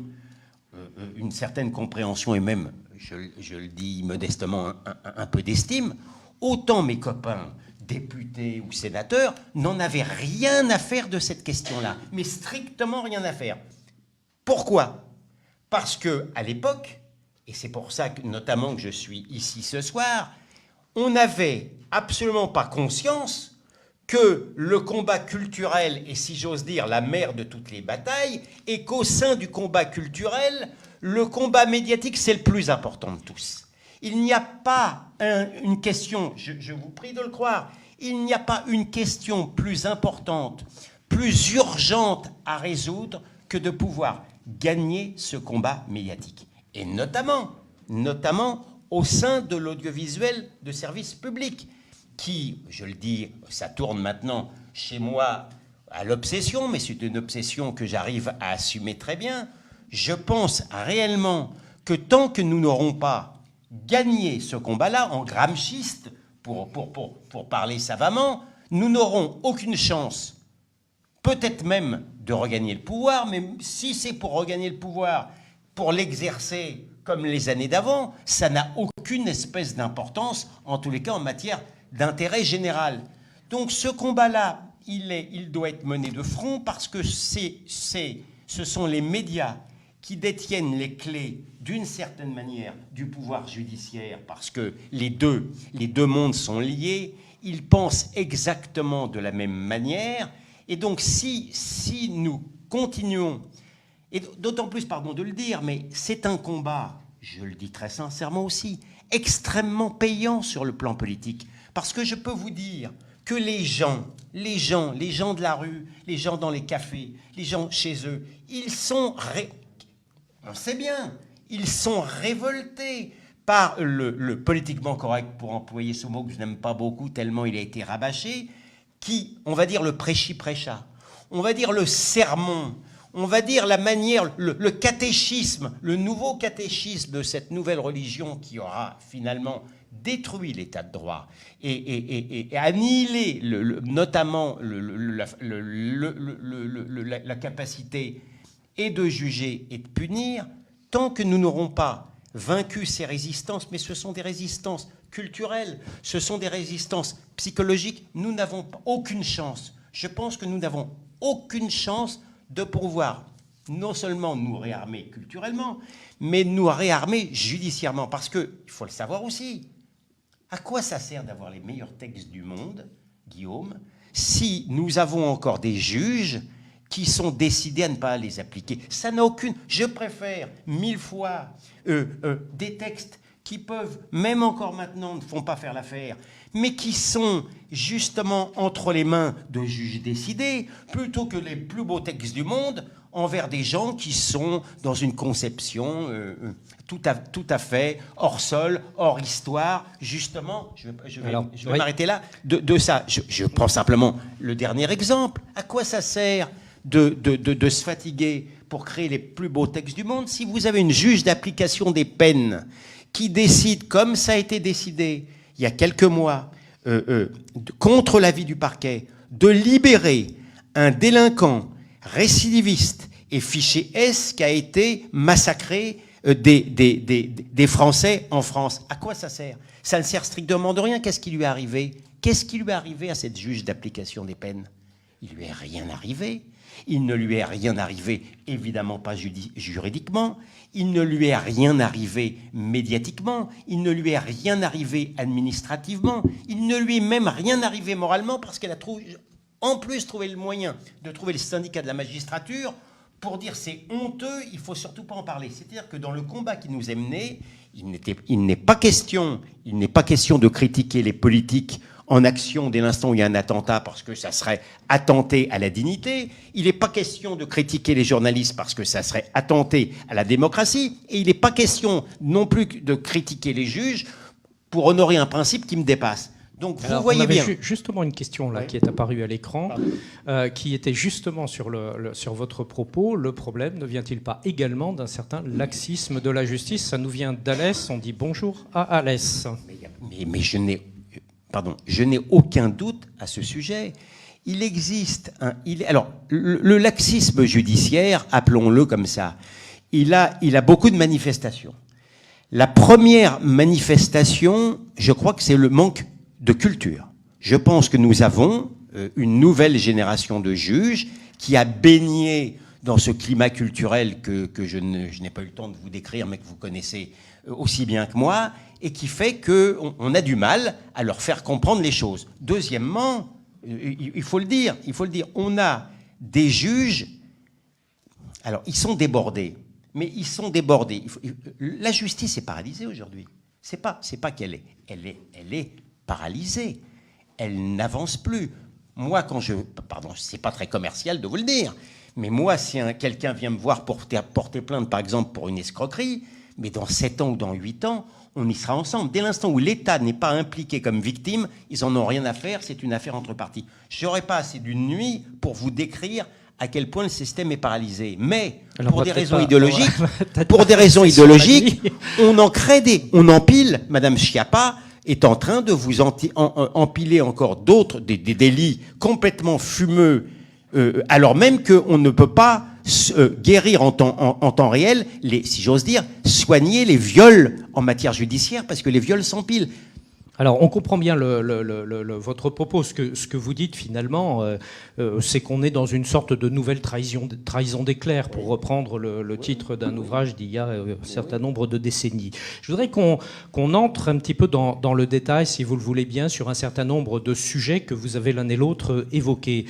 une certaine compréhension et même, je le dis modestement, un peu d'estime, autant mes copains députés ou sénateurs n'en avaient rien à faire de cette question-là, mais strictement rien à faire. Pourquoi ? Parce qu'à l'époque, et c'est pour ça que notamment que je suis ici ce soir, on n'avait absolument pas conscience que le combat culturel est, si j'ose dire, la mère de toutes les batailles, et qu'au sein du combat culturel, le combat médiatique, c'est le plus important de tous. Il n'y a pas une question, je vous prie de le croire, il n'y a pas une question plus importante, plus urgente à résoudre que de pouvoir gagner ce combat médiatique. Et notamment au sein de l'audiovisuel de service public, qui, je le dis, ça tourne maintenant chez moi à l'obsession, mais c'est une obsession que j'arrive à assumer très bien. Je pense réellement que tant que nous n'aurons pas gagné ce combat-là, en gramsciste, pour parler savamment, nous n'aurons aucune chance, peut-être même de regagner le pouvoir, mais si c'est pour regagner le pouvoir, pour l'exercer comme les années d'avant, ça n'a aucune espèce d'importance, en tous les cas en matière d'intérêt général. Donc ce combat-là, il doit être mené de front parce que ce sont les médias qui détiennent les clés, d'une certaine manière, du pouvoir judiciaire, parce que les deux mondes sont liés, ils pensent exactement de la même manière, et donc si nous continuons, et d'autant plus, pardon de le dire, mais c'est un combat, je le dis très sincèrement aussi, extrêmement payant sur le plan politique, parce que je peux vous dire que les gens de la rue, les gens dans les cafés, les gens chez eux, ils sont... On sait bien, ils sont révoltés par le politiquement correct, pour employer ce mot que je n'aime pas beaucoup tellement il a été rabâché, qui, on va dire le prêchi-prêcha, on va dire le sermon, on va dire la manière, le catéchisme, le nouveau catéchisme de cette nouvelle religion qui aura finalement détruit l'état de droit et annihilé notamment la capacité et de juger et de punir, tant que nous n'aurons pas vaincu ces résistances, mais ce sont des résistances culturelles, ce sont des résistances psychologiques, nous n'avons aucune chance. Je pense que nous n'avons aucune chance de pouvoir non seulement nous réarmer culturellement, mais nous réarmer judiciairement. Parce qu'il faut le savoir aussi, à quoi ça sert d'avoir les meilleurs textes du monde, Guillaume, si nous avons encore des juges qui sont décidés à ne pas les appliquer? Ça n'a aucune... Je préfère 1000 fois des textes qui peuvent, même encore maintenant, ne font pas faire l'affaire, mais qui sont justement entre les mains de juges décidés, plutôt que les plus beaux textes du monde envers des gens qui sont dans une conception tout à fait hors sol, hors histoire. Justement, je vais m'arrêter là, de ça. Je prends simplement le dernier exemple. À quoi ça sert de se fatiguer pour créer les plus beaux textes du monde si vous avez une juge d'application des peines qui décide, comme ça a été décidé il y a quelques mois, contre l'avis du parquet, de libérer un délinquant récidiviste et fiché S qui a été massacré des Français en France? À quoi ça sert? Ça ne sert strictement de rien. Qu'est-ce qui lui est arrivé? Qu'est-ce qui lui est arrivé à cette juge d'application des peines? Il ne lui est rien arrivé. Il ne lui est rien arrivé, évidemment pas juridiquement. Il ne lui est rien arrivé médiatiquement. Il ne lui est rien arrivé administrativement. Il ne lui est même rien arrivé moralement parce qu'elle a en plus trouvé le moyen de trouver le syndicat de la magistrature pour dire c'est honteux, il ne faut surtout pas en parler. C'est-à-dire que dans le combat qui nous est mené, il n'est pas question de critiquer les politiques en action dès l'instant où il y a un attentat parce que ça serait attenter à la dignité. Il n'est pas question de critiquer les journalistes parce que ça serait attenter à la démocratie. Et il n'est pas question non plus de critiquer les juges pour honorer un principe qui me dépasse. Donc Alors, vous voyez on avait bien. justement une question là Oui. qui est apparue à l'écran, qui était justement sur votre propos. Le problème ne vient-il pas également d'un certain laxisme de la justice? Ça nous vient d'Alès. On dit bonjour à Alès. Mais je n'ai aucun doute à ce sujet. Il existe alors le laxisme judiciaire, appelons-le comme ça, il a beaucoup de manifestations. La première manifestation, je crois que c'est le manque de culture. Je pense que nous avons une nouvelle génération de juges qui a baigné dans ce climat culturel que je n'ai pas eu le temps de vous décrire, mais que vous connaissez aussi bien que moi, et qui fait qu'on a du mal à leur faire comprendre les choses. Deuxièmement, il faut le dire, on a des juges, alors ils sont débordés, mais ils sont débordés. La justice est paralysée aujourd'hui. C'est pas qu'elle est, elle est paralysée. Elle n'avance plus. Moi, pardon, c'est pas très commercial de vous le dire, mais moi, si quelqu'un vient me voir pour porter plainte, par exemple, pour une escroquerie, mais dans 7 ans ou dans 8 ans, on y sera ensemble. Dès l'instant où l'État n'est pas impliqué comme victime, ils en ont rien à faire, c'est une affaire entre parties. Je n'aurai pas assez d'une nuit pour vous décrire à quel point le système est paralysé. Mais pour des raisons idéologiques, on en crée on empile. Madame Schiappa est en train de vous empiler encore d'autres, des délits complètement fumeux, alors même qu'on ne peut pas guérir en temps réel, si j'ose dire, soigner les viols en matière judiciaire, parce que les viols s'empilent. Alors, on comprend bien votre propos. Ce que vous dites, finalement, c'est qu'on est dans une sorte de nouvelle trahison des clercs, pour reprendre le titre d'un ouvrage d'il y a un certain nombre de décennies. Je voudrais qu'on entre un petit peu dans le détail, si vous le voulez bien, sur un certain nombre de sujets que vous avez l'un et l'autre évoqués.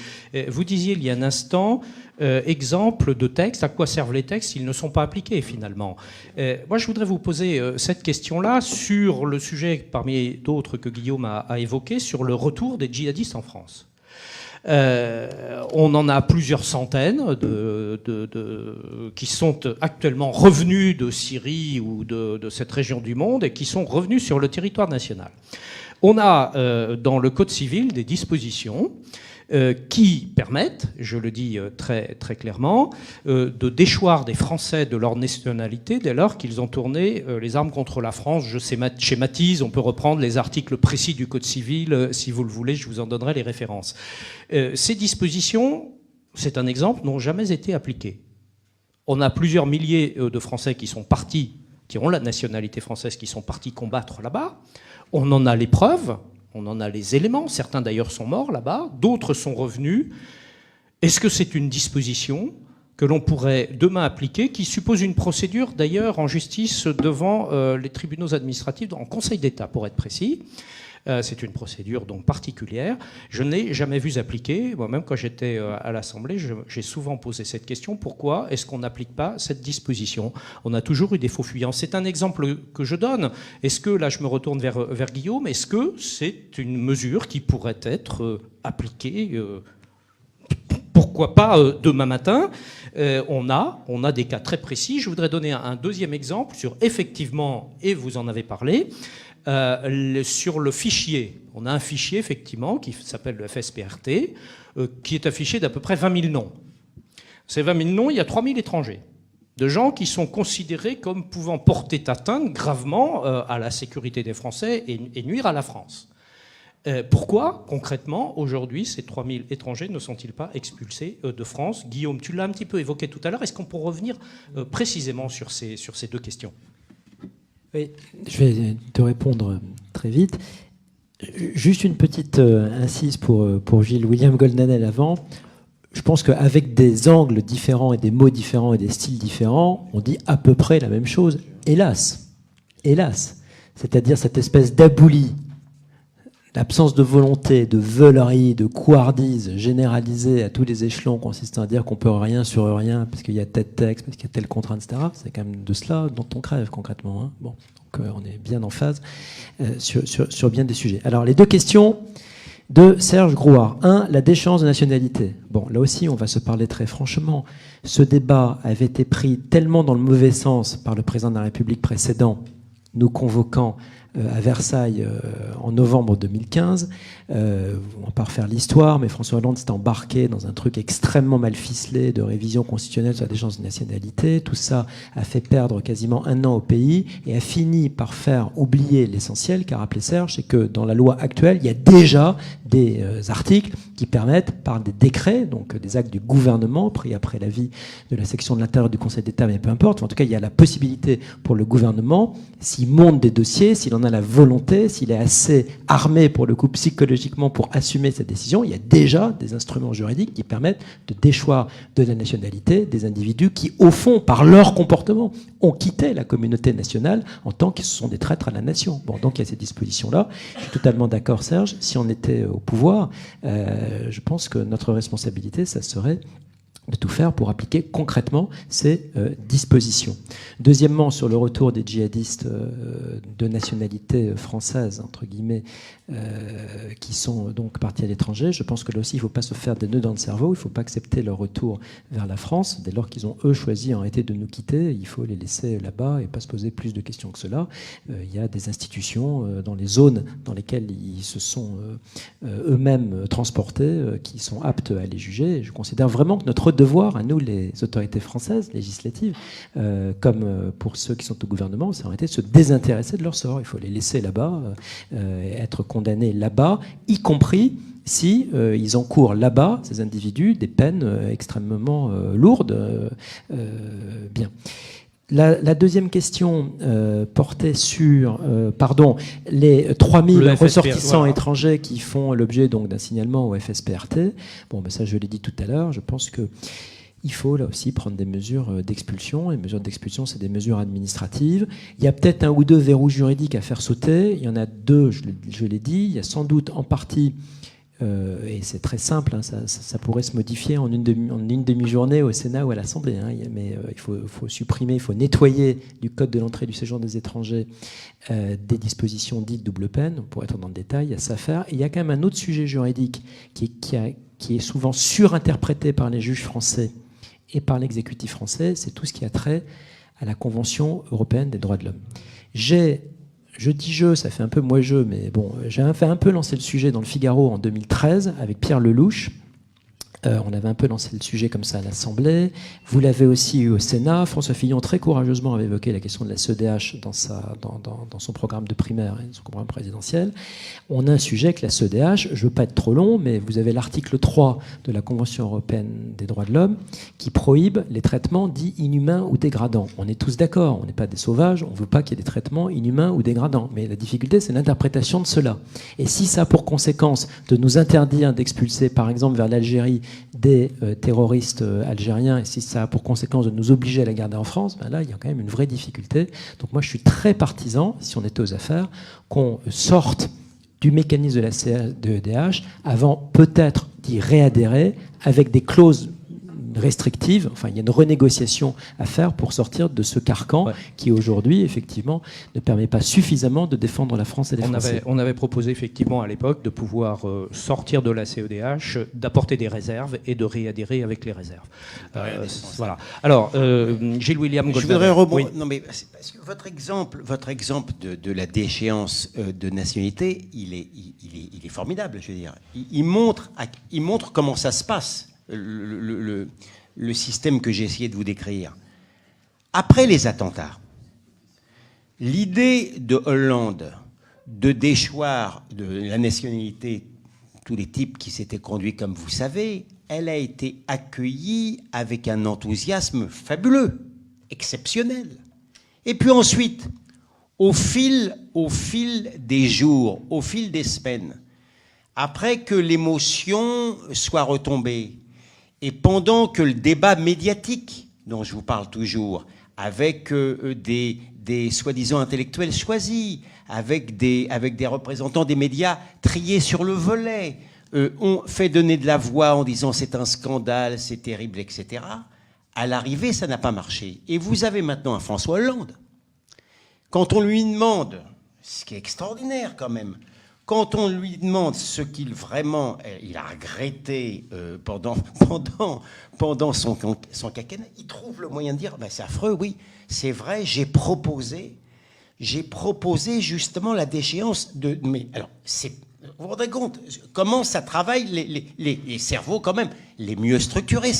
Vous disiez il y a un instant... exemple de textes, à quoi servent les textes s'ils ne sont pas appliqués finalement? Moi je voudrais vous poser cette question-là sur le sujet parmi d'autres que Guillaume a évoqué, sur le retour des djihadistes en France. On en a plusieurs centaines qui sont actuellement revenus de Syrie ou de cette région du monde et qui sont revenus sur le territoire national. On a dans le Code civil des dispositions qui permettent, je le dis très, très clairement, de déchoir des Français de leur nationalité dès lors qu'ils ont tourné les armes contre la France. Je schématise, on peut reprendre les articles précis du Code civil, si vous le voulez, je vous en donnerai les références. Ces dispositions, c'est un exemple, n'ont jamais été appliquées. On a plusieurs milliers de Français qui sont partis, qui ont la nationalité française, qui sont partis combattre là-bas. On en a les preuves. On en a les éléments, certains d'ailleurs sont morts là-bas, d'autres sont revenus. Est-ce que c'est une disposition que l'on pourrait demain appliquer, qui suppose une procédure d'ailleurs en justice devant les tribunaux administratifs, en Conseil d'État pour être précis? C'est une procédure donc particulière. Je n'ai jamais vu appliquer. Moi-même, quand j'étais à l'Assemblée, j'ai souvent posé cette question. Pourquoi est-ce qu'on n'applique pas cette disposition? On a toujours eu des faux fuyants. C'est un exemple que je donne. Est-ce que, là je me retourne vers Guillaume, est-ce que c'est une mesure qui pourrait être appliquée pourquoi pas demain matin? On a des cas très précis. Je voudrais donner un deuxième exemple sur, effectivement, et vous en avez parlé, sur le fichier. On a un fichier, effectivement, qui s'appelle le FSPRT, qui est un fichier d'à peu près 20 000 noms. Ces 20 000 noms, il y a 3 000 étrangers, de gens qui sont considérés comme pouvant porter atteinte gravement à la sécurité des Français et nuire à la France. Pourquoi, concrètement, aujourd'hui, ces 3 000 étrangers ne sont-ils pas expulsés de France? Guillaume, tu l'as un petit peu évoqué tout à l'heure. Est-ce qu'on peut revenir précisément sur ces deux questions? Oui, je vais te répondre très vite. Juste une petite incise pour Gilles William Golnadel avant. Je pense qu'avec des angles différents et des mots différents et des styles différents, on dit à peu près la même chose. Hélas. Hélas. C'est-à-dire cette espèce d'abouli, l'absence de volonté, de veulerie, de couardise généralisée à tous les échelons, consistant à dire qu'on peut rien sur rien parce qu'il y a tel texte, parce qu'il y a telle contrainte, etc. C'est quand même de cela dont on crève concrètement. Hein. Bon, donc on est bien en phase sur bien des sujets. Alors les deux questions de Serge Grouard. 1, la déchéance de nationalité. Bon, là aussi, on va se parler très franchement. Ce débat avait été pris tellement dans le mauvais sens par le président de la République précédent, nous convoquant à Versailles en novembre 2015. On va pas refaire l'histoire, mais François Hollande s'est embarqué dans un truc extrêmement mal ficelé de révision constitutionnelle sur la déchéance de nationalité. Tout ça a fait perdre quasiment un an au pays et a fini par faire oublier l'essentiel qu'a rappelé Serge, c'est que dans la loi actuelle, il y a déjà des articles qui permettent, par des décrets, donc des actes du gouvernement pris après l'avis de la section de l'intérieur du Conseil d'État, mais peu importe, en tout cas, il y a la possibilité pour le gouvernement, s'il monte des dossiers, s'il en a la volonté, s'il est assez armé pour le coup psychologiquement pour assumer cette décision, il y a déjà des instruments juridiques qui permettent de déchoir de la nationalité des individus qui, au fond, par leur comportement, ont quitté la communauté nationale en tant que ce sont des traîtres à la nation. Bon, donc il y a ces dispositions-là. Je suis totalement d'accord, Serge. Si on était au pouvoir, je pense que notre responsabilité, ça serait de tout faire pour appliquer concrètement ces dispositions. Deuxièmement, sur le retour des djihadistes de nationalité française, entre guillemets, qui sont donc partis à l'étranger, je pense que là aussi, il ne faut pas se faire des nœuds dans le cerveau, il ne faut pas accepter leur retour vers la France. Dès lors qu'ils ont, eux, choisi en réalité de nous quitter, il faut les laisser là-bas et pas se poser plus de questions que cela. Il y a des institutions dans les zones dans lesquelles ils se sont eux-mêmes transportés qui sont aptes à les juger. Et je considère vraiment que notre devoir, à nous, les autorités françaises, législatives, comme pour ceux qui sont au gouvernement, c'est en réalité de se désintéresser de leur sort. Il faut les laisser là-bas, être condamnés là-bas, y compris si ils encourent là-bas, ces individus, des peines extrêmement lourdes. Bien. La deuxième question portait sur les 3000 ressortissants étrangers qui font l'objet donc d'un signalement au FSPRT. Bon, ben ça, je l'ai dit tout à l'heure. Je pense que il faut là aussi prendre des mesures d'expulsion. Et les mesures d'expulsion, c'est des mesures administratives. Il y a peut-être un ou deux verrous juridiques à faire sauter. Il y en a deux, je l'ai dit. Il y a sans doute en partie, et c'est très simple, hein, ça pourrait se modifier en une demi-journée au Sénat ou à l'Assemblée. Hein, mais il faut supprimer, il faut nettoyer du Code de l'entrée et du séjour des étrangers des dispositions dites double peine. Pour être dans le détail, il y a ça à faire. Et il y a quand même un autre sujet juridique qui est souvent surinterprété par les juges français et par l'exécutif français, c'est tout ce qui a trait à la Convention européenne des droits de l'homme. Je dis ça fait un peu moi-je, mais bon, j'ai fait un peu lancer le sujet dans le Figaro en 2013 avec Pierre Lelouch. On avait un peu lancé le sujet comme ça à l'Assemblée. Vous l'avez aussi eu au Sénat. François Fillon, très courageusement, avait évoqué la question de la CEDH dans son programme de primaire et son programme présidentiel. On a un sujet avec la CEDH. Je ne veux pas être trop long, mais vous avez l'article 3 de la Convention européenne des droits de l'homme qui prohibe les traitements dits inhumains ou dégradants. On est tous d'accord. On n'est pas des sauvages. On ne veut pas qu'il y ait des traitements inhumains ou dégradants. Mais la difficulté, c'est l'interprétation de cela. Et si ça a pour conséquence de nous interdire d'expulser, par exemple, vers l'Algérie, des terroristes algériens, et si ça a pour conséquence de nous obliger à la garder en France, ben là, il y a quand même une vraie difficulté. Donc moi, je suis très partisan, si on était aux affaires, qu'on sorte du mécanisme de la CEDH avant peut-être d'y réadhérer avec des clauses restrictive. Enfin, il y a une renégociation à faire pour sortir de ce carcan qui, aujourd'hui, effectivement, ne permet pas suffisamment de défendre la France et les Français. On avait proposé, effectivement, à l'époque, de pouvoir sortir de la CEDH, d'apporter des réserves et de réadhérer avec les réserves. Voilà. Alors, Gilles William Goldberg. Je voudrais rebondir. Oui. Non, mais parce que votre exemple de la déchéance de nationalité, il est formidable, je veux dire. Il montre comment ça se passe. Le système que j'ai essayé de vous décrire. Après les attentats, l'idée de Hollande de déchoir de la nationalité tous les types qui s'étaient conduits comme vous savez, elle a été accueillie avec un enthousiasme fabuleux, exceptionnel. Et puis ensuite, au fil des jours, au fil des semaines, après que l'émotion soit retombée, et pendant que le débat médiatique, dont je vous parle toujours, avec des soi-disant intellectuels choisis, avec des représentants des médias triés sur le volet, on fait donner de la voix en disant c'est un scandale, c'est terrible, etc. À l'arrivée, ça n'a pas marché. Et vous avez maintenant un François Hollande. Quand on lui demande, ce qui est extraordinaire quand même, quand on lui demande ce qu'il vraiment il a regretté pendant son quinquennat, il trouve le moyen de dire c'est affreux, oui, c'est vrai, j'ai proposé j'ai proposé justement la déchéance de... Mais alors, vous vous rendez compte comment ça travaille les cerveaux quand même les mieux structurés.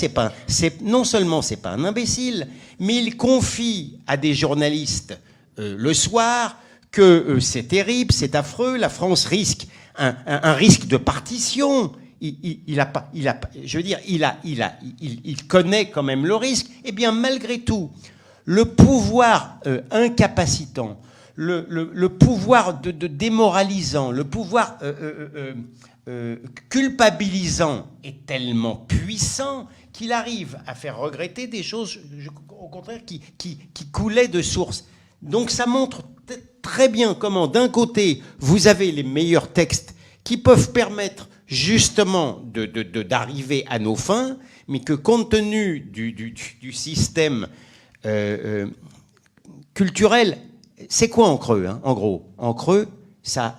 Non seulement c'est pas un imbécile, mais il confie à des journalistes le soir que c'est terrible, c'est affreux, la France risque un risque de partition. Il connaît quand même le risque. Eh bien, malgré tout, le pouvoir incapacitant, le pouvoir de démoralisant, le pouvoir culpabilisant est tellement puissant qu'il arrive à faire regretter des choses, au contraire, qui coulaient de source. Donc ça montre très bien comment, d'un côté, vous avez les meilleurs textes qui peuvent permettre justement d'arriver à nos fins, mais que compte tenu du système culturel, c'est quoi en creux, hein, en gros? En creux, ça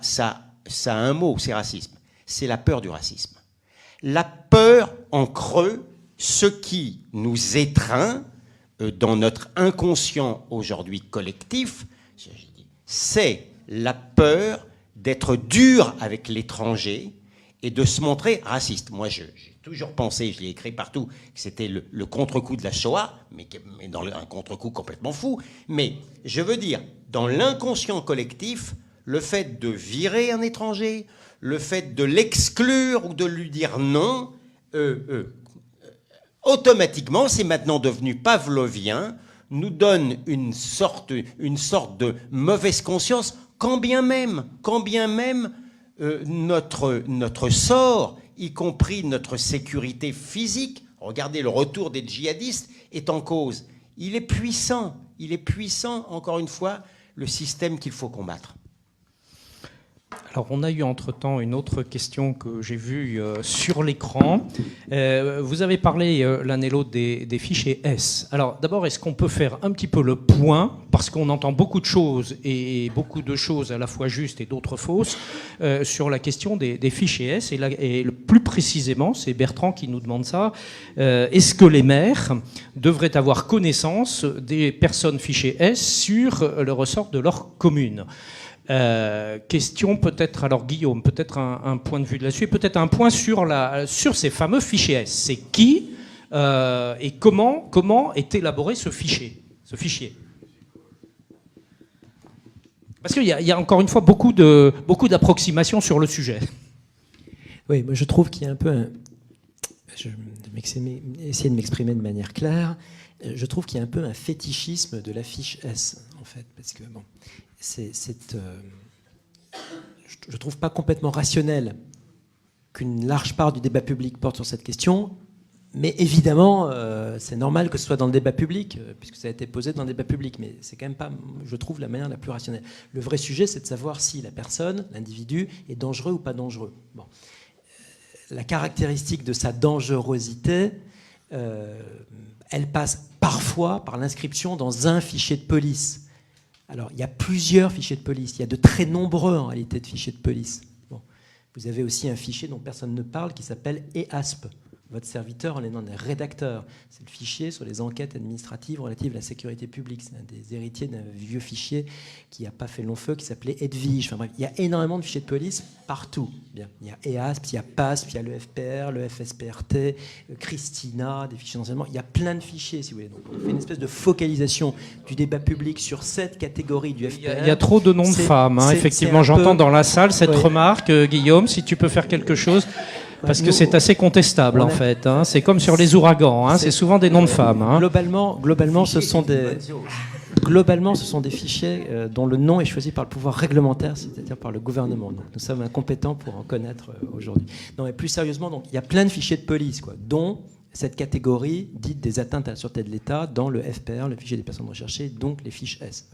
a un mot, c'est racisme. C'est la peur du racisme. La peur en creux, ce qui nous étreint dans notre inconscient aujourd'hui collectif, c'est la peur d'être dur avec l'étranger et de se montrer raciste. Moi, j'ai toujours pensé, je l'ai écrit partout, que c'était le contre-coup de la Shoah, mais dans un contre-coup complètement fou. Mais je veux dire, dans l'inconscient collectif, le fait de virer un étranger, le fait de l'exclure ou de lui dire non, automatiquement, c'est maintenant devenu pavlovien, nous donne une sorte de mauvaise conscience, quand bien même notre sort, y compris notre sécurité physique, regardez le retour des djihadistes, est en cause. Il est puissant, encore une fois, le système qu'il faut combattre. Alors, on a eu entre-temps une autre question que j'ai vue sur l'écran. Vous avez parlé l'un et l'autre des fichiers S. Alors, d'abord, est-ce qu'on peut faire un petit peu le point, parce qu'on entend beaucoup de choses, et beaucoup de choses à la fois justes et d'autres fausses, sur la question des fichiers S. Et plus précisément, c'est Bertrand qui nous demande ça, est-ce que les maires devraient avoir connaissance des personnes fichées S sur le ressort de leur commune ? Question peut-être, alors Guillaume, peut-être un point de vue là-dessus, et peut-être un point sur ces fameux fichiers S. C'est qui et comment est élaboré ce fichier. Parce qu'il y a encore une fois beaucoup d'approximations sur le sujet. Oui, moi je trouve qu'il y a un peu je vais essayer de m'exprimer de manière claire. Je trouve qu'il y a un peu un fétichisme de la fiche S, en fait, parce que bon. Je ne trouve pas complètement rationnel qu'une large part du débat public porte sur cette question, mais évidemment, c'est normal que ce soit dans le débat public, puisque ça a été posé dans le débat public, mais c'est quand même pas, je trouve, la manière la plus rationnelle. Le vrai sujet, c'est de savoir si la personne, l'individu, est dangereux ou pas dangereux. Bon. La caractéristique de sa dangerosité, elle passe parfois par l'inscription dans un fichier de police. Alors, il y a plusieurs fichiers de police. Il y a de très nombreux, en réalité, de fichiers de police. Bon. Vous avez aussi un fichier dont personne ne parle qui s'appelle EASP. Votre serviteur en est un rédacteur. C'est le fichier sur les enquêtes administratives relatives à la sécurité publique. C'est un des héritiers d'un vieux fichier qui n'a pas fait long feu, qui s'appelait Edwige. Enfin bref, il y a énormément de fichiers de police partout. Bien. Il y a EASP, il y a PASP, il y a le FPR, le FSPRT, Christina, des fichiers d'enseignement. Il y a plein de fichiers, si vous voulez. Donc, on fait une espèce de focalisation du débat public sur cette catégorie du FPR. Il y a trop de noms de femmes. Hein. Effectivement, j'entends dans la salle cette remarque. Guillaume, si tu peux faire quelque chose. Parce que c'est assez contestable, en fait. Hein. C'est comme sur les ouragans. Hein. C'est souvent des noms de femmes. Hein. Globalement, ce sont des fichiers dont le nom est choisi par le pouvoir réglementaire, c'est-à-dire par le gouvernement. Donc, nous sommes incompétents pour en connaître aujourd'hui. Non, mais plus sérieusement, donc, il y a plein de fichiers de police, quoi, dont cette catégorie dite des atteintes à la sûreté de l'État dans le FPR, le fichier des personnes recherchées, donc les fiches S.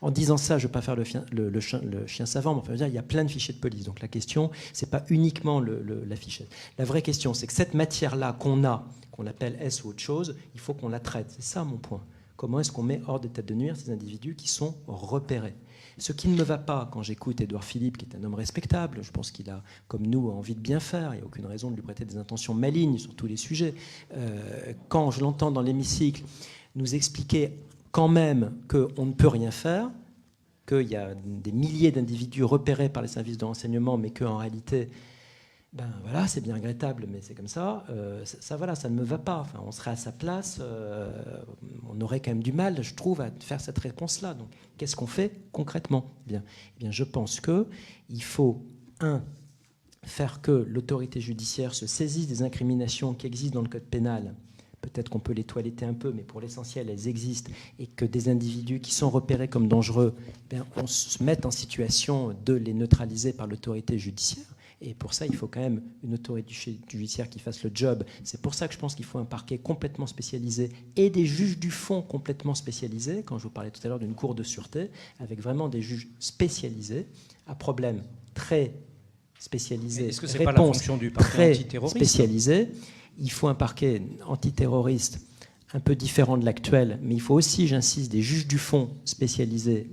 En disant ça, je ne veux pas faire le chien savant, mais enfin, il y a plein de fichiers de police. Donc la question, ce n'est pas uniquement la fiche S. La vraie question, c'est que cette matière-là qu'on appelle S ou autre chose, il faut qu'on la traite. C'est ça mon point. Comment est-ce qu'on met hors d'état de nuire ces individus qui sont repérés ? Ce qui ne me va pas quand j'écoute Édouard Philippe, qui est un homme respectable, je pense qu'il a, comme nous, envie de bien faire, il n'y a aucune raison de lui prêter des intentions malignes sur tous les sujets. Quand je l'entends dans l'hémicycle nous expliquer quand même qu'on ne peut rien faire, qu'il y a des milliers d'individus repérés par les services de renseignement, mais qu'en réalité, ben voilà, c'est bien regrettable, mais c'est comme ça. Ça ne me va pas. Enfin, on serait à sa place, on aurait quand même du mal, je trouve, à faire cette réponse-là. Donc, qu'est-ce qu'on fait concrètement ? Eh bien, je pense qu'il faut, faire que l'autorité judiciaire se saisisse des incriminations qui existent dans le code pénal. Peut-être qu'on peut les toiletter un peu, mais pour l'essentiel, elles existent, et que des individus qui sont repérés comme dangereux, on se mette en situation de les neutraliser par l'autorité judiciaire. Et pour ça, il faut quand même une autorité judiciaire qui fasse le job. C'est pour ça que je pense qu'il faut un parquet complètement spécialisé et des juges du fond complètement spécialisés. Quand je vous parlais tout à l'heure d'une cour de sûreté, avec vraiment des juges spécialisés à problèmes très spécialisés. Est-ce que c'est pas la fonction du parquet antiterroriste ? Spécialisé. Il faut un parquet antiterroriste un peu différent de l'actuel, mais il faut aussi, j'insiste, des juges du fond spécialisés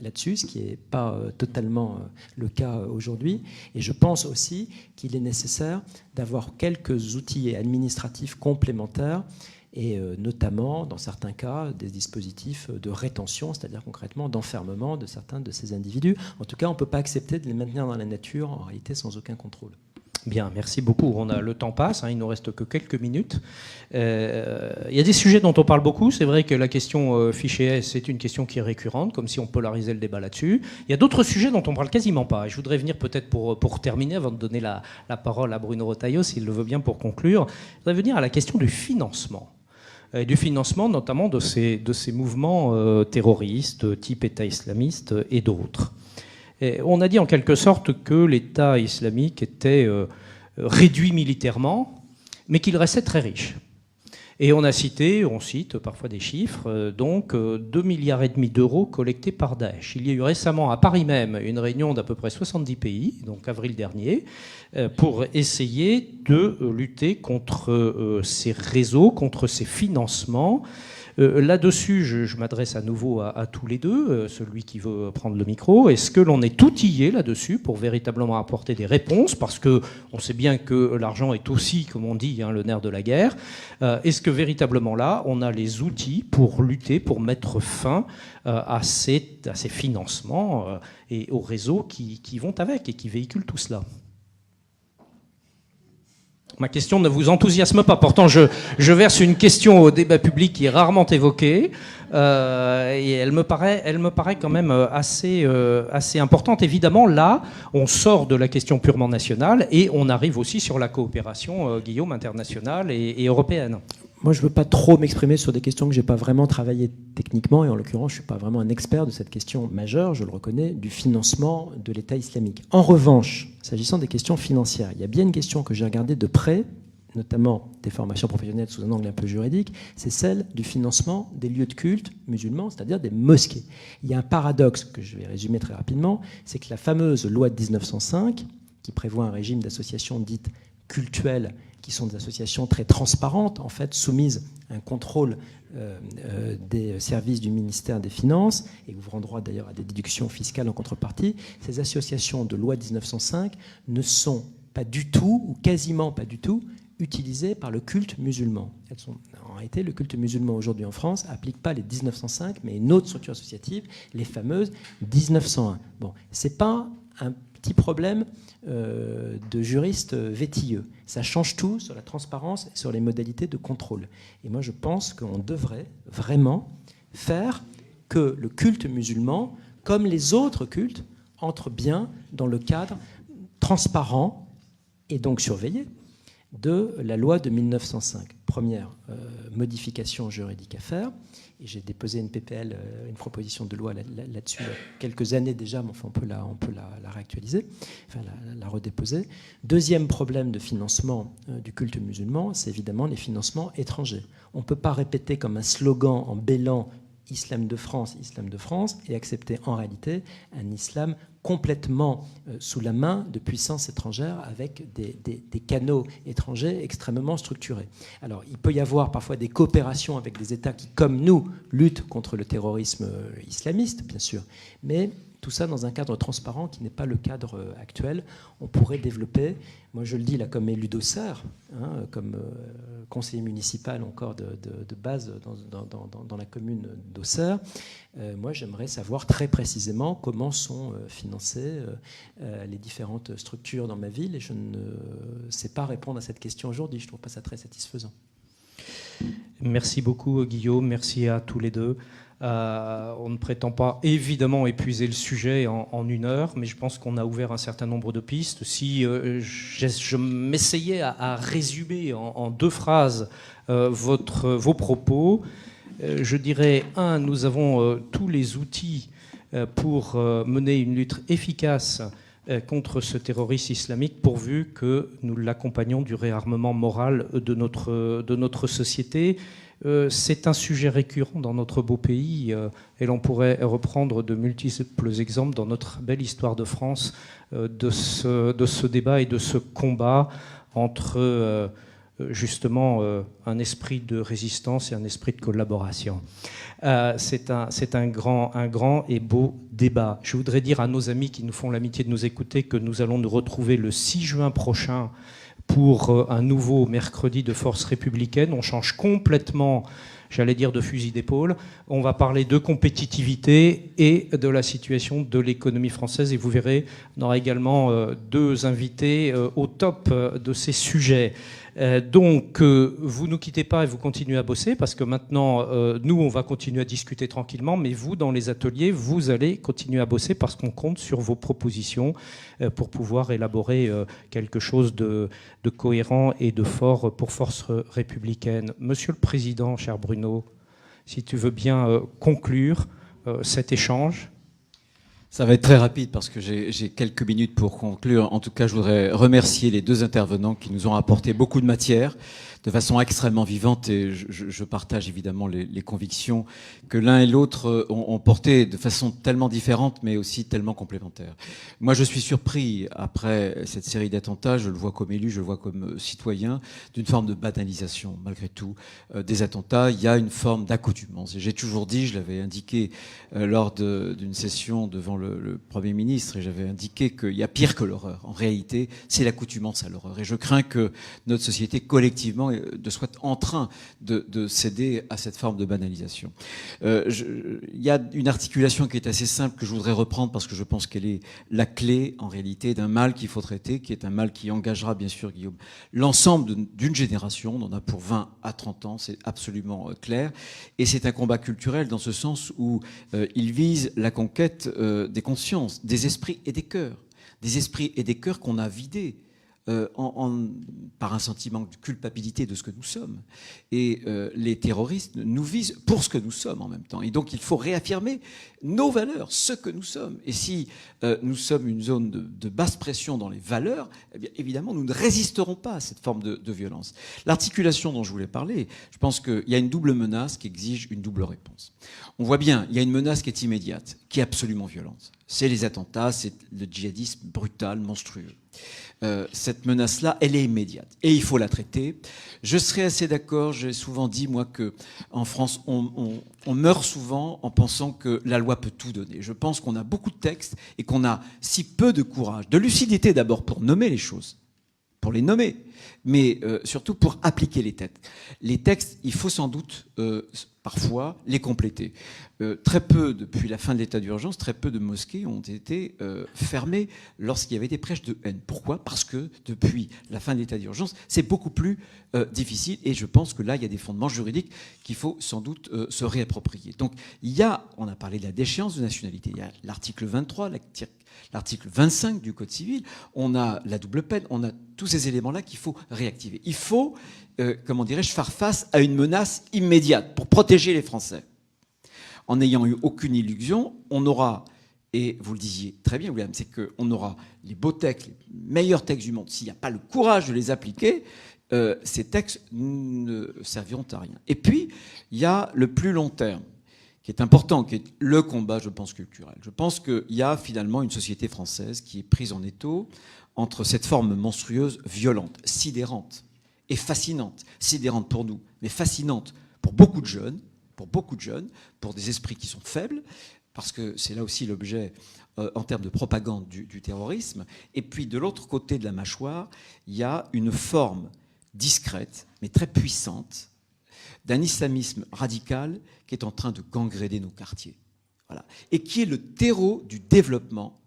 là-dessus, ce qui n'est pas totalement le cas aujourd'hui. Et je pense aussi qu'il est nécessaire d'avoir quelques outils administratifs complémentaires, et notamment, dans certains cas, des dispositifs de rétention, c'est-à-dire concrètement d'enfermement de certains de ces individus. En tout cas, on ne peut pas accepter de les maintenir dans la nature, en réalité, sans aucun contrôle. Bien, merci beaucoup. Le temps passe, il ne nous reste que quelques minutes. Il y a des sujets dont on parle beaucoup. C'est vrai que la question fichier S, c'est une question qui est récurrente, comme si on polarisait le débat là-dessus. Il y a d'autres sujets dont on parle quasiment pas. Et je voudrais venir peut-être pour terminer, avant de donner la parole à Bruno Retailleau, s'il le veut bien pour conclure, je voudrais venir à la question du financement. Du financement notamment de ces mouvements terroristes, type État islamiste et d'autres. Et on a dit en quelque sorte que l'État islamique était réduit militairement, mais qu'il restait très riche. Et on cite parfois des chiffres, donc 2,5 milliards d'euros collectés par Daesh. Il y a eu récemment à Paris même une réunion d'à peu près 70 pays, donc avril dernier, pour essayer de lutter contre ces réseaux, contre ces financements. Là-dessus, je m'adresse à nouveau à tous les deux, celui qui veut prendre le micro. Est-ce que l'on est outillé là-dessus pour véritablement apporter des réponses ? Parce qu'on sait bien que l'argent est aussi, comme on dit, le nerf de la guerre. Est-ce que véritablement là, on a les outils pour lutter, pour mettre fin à ces financements et aux réseaux qui vont avec et qui véhiculent tout cela ? Ma question ne vous enthousiasme pas. Pourtant, je verse une question au débat public qui est rarement évoquée. Et elle me paraît quand même assez importante. Évidemment, là, on sort de la question purement nationale et on arrive aussi sur la coopération, Guillaume, internationale et européenne. Moi, je ne veux pas trop m'exprimer sur des questions que je n'ai pas vraiment travaillées techniquement, et en l'occurrence, je ne suis pas vraiment un expert de cette question majeure, je le reconnais, du financement de l'État islamique. En revanche, s'agissant des questions financières, il y a bien une question que j'ai regardée de près, notamment des formations professionnelles sous un angle un peu juridique, c'est celle du financement des lieux de culte musulmans, c'est-à-dire des mosquées. Il y a un paradoxe que je vais résumer très rapidement, c'est que la fameuse loi de 1905, qui prévoit un régime d'associations dites cultuelles, qui sont des associations très transparentes, en fait, soumises à un contrôle des services du ministère des Finances, et ouvrant droit d'ailleurs à des déductions fiscales en contrepartie. Ces associations de loi 1905 ne sont pas du tout, ou quasiment pas du tout, utilisées par le culte musulman. En réalité, le culte musulman aujourd'hui en France n'applique pas les 1905, mais une autre structure associative, les fameuses 1901. Bon, c'est pas un petit problème de juristes vétilleux. Ça change tout sur la transparence et sur les modalités de contrôle. Et moi, je pense qu'on devrait vraiment faire que le culte musulman, comme les autres cultes, entre bien dans le cadre transparent et donc surveillé de la loi de 1905. Première modification juridique à faire. Et j'ai déposé une PPL, une proposition de loi là-dessus il y a quelques années déjà, mais enfin on peut la réactualiser, enfin la redéposer. Deuxième problème de financement du culte musulman, c'est évidemment les financements étrangers. On ne peut pas répéter comme un slogan en bêlant islam de France, et accepter en réalité un islam complètement sous la main de puissances étrangères avec des canaux étrangers extrêmement structurés. Alors, il peut y avoir parfois des coopérations avec des États qui, comme nous, luttent contre le terrorisme islamiste, bien sûr, mais tout ça dans un cadre transparent qui n'est pas le cadre actuel. On pourrait développer, moi je le dis là comme élu d'Auxerre, comme conseiller municipal encore de base dans la commune d'Auxerre, moi j'aimerais savoir très précisément comment sont financées les différentes structures dans ma ville, et je ne sais pas répondre à cette question aujourd'hui, je ne trouve pas ça très satisfaisant. Merci beaucoup Guillaume, merci à tous les deux. On ne prétend pas évidemment épuiser le sujet en 1 heure, mais je pense qu'on a ouvert un certain nombre de pistes. Si je m'essayais à résumer en 2 phrases vos propos, je dirais, 1, nous avons tous les outils pour mener une lutte efficace contre ce terrorisme islamique, pourvu que nous l'accompagnions du réarmement moral de notre société. C'est un sujet récurrent dans notre beau pays, et l'on pourrait reprendre de multiples exemples dans notre belle histoire de France de ce débat et de ce combat entre justement un esprit de résistance et un esprit de collaboration. C'est un grand et beau débat. Je voudrais dire à nos amis qui nous font l'amitié de nous écouter que nous allons nous retrouver le 6 juin prochain pour un nouveau mercredi de Force républicaine. On change complètement, j'allais dire, de fusil d'épaule. On va parler de compétitivité et de la situation de l'économie française. Et vous verrez, on aura également 2 invités au top de ces sujets. Donc, vous ne quittez pas et vous continuez à bosser, parce que maintenant, nous, on va continuer à discuter tranquillement, mais vous, dans les ateliers, vous allez continuer à bosser, parce qu'on compte sur vos propositions pour pouvoir élaborer quelque chose de cohérent et de fort pour Force républicaine. Monsieur le Président, cher Bruno, si tu veux bien conclure cet échange. Ça va être très rapide parce que j'ai quelques minutes pour conclure. En tout cas, je voudrais remercier les 2 intervenants qui nous ont apporté beaucoup de matière de façon extrêmement vivante, et je partage évidemment les convictions que l'un et l'autre ont portées de façon tellement différente mais aussi tellement complémentaire. Moi, je suis surpris, après cette série d'attentats, je le vois comme élu, je le vois comme citoyen, d'une forme de banalisation, malgré tout, des attentats. Il y a une forme d'accoutumance. Et j'ai toujours dit, je l'avais indiqué lors d'une session devant le Premier ministre, et j'avais indiqué qu'il y a pire que l'horreur. En réalité, c'est l'accoutumance à l'horreur. Et je crains que notre société, collectivement, soit en train de céder à cette forme de banalisation. Il y a une articulation qui est assez simple que je voudrais reprendre parce que je pense qu'elle est la clé, en réalité, d'un mal qu'il faut traiter, qui est un mal qui engagera, bien sûr, Guillaume, l'ensemble d'une génération. On en a pour 20 à 30 ans, c'est absolument clair. Et c'est un combat culturel dans ce sens où il vise la conquête des consciences, des esprits et des cœurs. Des esprits et des cœurs qu'on a vidés. Par un sentiment de culpabilité de ce que nous sommes. Et les terroristes nous visent pour ce que nous sommes en même temps. Et donc il faut réaffirmer nos valeurs, ce que nous sommes. Et si nous sommes une zone de basse pression dans les valeurs, eh bien, évidemment, nous ne résisterons pas à cette forme de violence. L'articulation dont je voulais parler, je pense qu'il y a une double menace qui exige une double réponse. On voit bien, il y a une menace qui est immédiate, qui est absolument violente. C'est les attentats, c'est le djihadisme brutal, monstrueux. Cette menace-là, elle est immédiate et il faut la traiter. Je serais assez d'accord, j'ai souvent dit, moi, qu'en France, on meurt souvent en pensant que la loi peut tout donner. Je pense qu'on a beaucoup de textes et qu'on a si peu de courage, de lucidité d'abord pour nommer les choses, pour les nommer, mais surtout pour appliquer les textes. Les textes, il faut sans doute parfois les compléter. Très peu, depuis la fin de l'état d'urgence, très peu de mosquées ont été fermées lorsqu'il y avait des prêches de haine. Pourquoi ? Parce que depuis la fin de l'état d'urgence, c'est beaucoup plus difficile, et je pense que là, il y a des fondements juridiques qu'il faut sans doute se réapproprier. Donc, on a parlé de la déchéance de nationalité, il y a l'article 23, l'article 25 du Code civil, on a la double peine, on a tous ces éléments-là qu'il faut réactiver. Il faut, faire face à une menace immédiate pour protéger les Français. En n'ayant eu aucune illusion, on aura, et vous le disiez très bien, William, c'est qu'on aura les beaux textes, les meilleurs textes du monde. S'il n'y a pas le courage de les appliquer, ces textes ne serviront à rien. Et puis, il y a le plus long terme, qui est important, qui est le combat, je pense, culturel. Je pense qu'il y a finalement une société française qui est prise en étau entre cette forme monstrueuse, violente, sidérante et fascinante. Sidérante pour nous, mais fascinante pour beaucoup de jeunes, pour des esprits qui sont faibles, parce que c'est là aussi l'objet en termes de propagande du terrorisme. Et puis de l'autre côté de la mâchoire, il y a une forme discrète, mais très puissante, d'un islamisme radical qui est en train de gangréner nos quartiers. Voilà. Et qui est le terreau du développement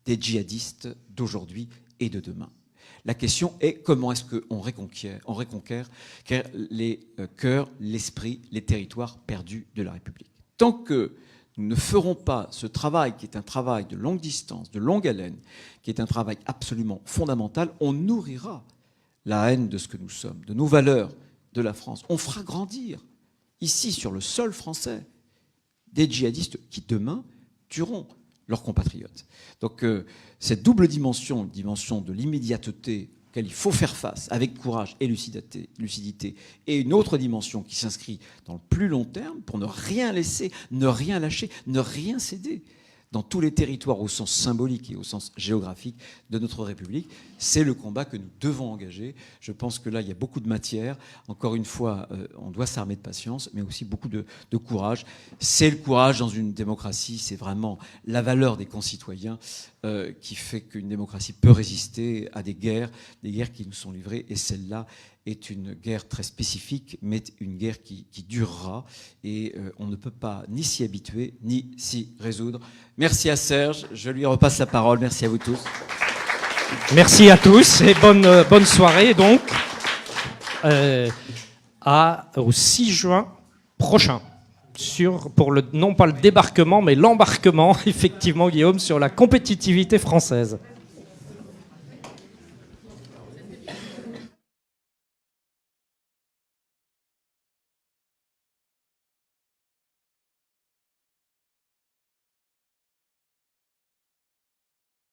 des djihadistes d'aujourd'hui et de demain. La question est comment est-ce qu'on reconquiert les cœurs, l'esprit, les territoires perdus de la République. Tant que nous ne ferons pas ce travail qui est un travail de longue distance, de longue haleine, qui est un travail absolument fondamental, on nourrira la haine de ce que nous sommes, de nos valeurs, de la France. On fera grandir, ici, sur le sol français, des djihadistes qui, demain, tueront leurs compatriotes. Donc, cette double dimension, une dimension de l'immédiateté auquel il faut faire face avec courage et lucidité, et une autre dimension qui s'inscrit dans le plus long terme pour ne rien laisser, ne rien lâcher, ne rien céder dans tous les territoires au sens symbolique et au sens géographique de notre République. C'est le combat que nous devons engager. Je pense que là, il y a beaucoup de matière. Encore une fois, on doit s'armer de patience, mais aussi beaucoup de courage. C'est le courage dans une démocratie, c'est vraiment la valeur des concitoyens qui fait qu'une démocratie peut résister à des guerres qui nous sont livrées, et celle-là est une guerre très spécifique, mais une guerre qui durera, et on ne peut pas ni s'y habituer, ni s'y résoudre. Merci à Serge, je lui repasse la parole. Merci à vous tous. Merci à tous et bonne soirée donc au 6 juin prochain pour non pas le débarquement mais l'embarquement, effectivement Guillaume, sur la compétitivité française.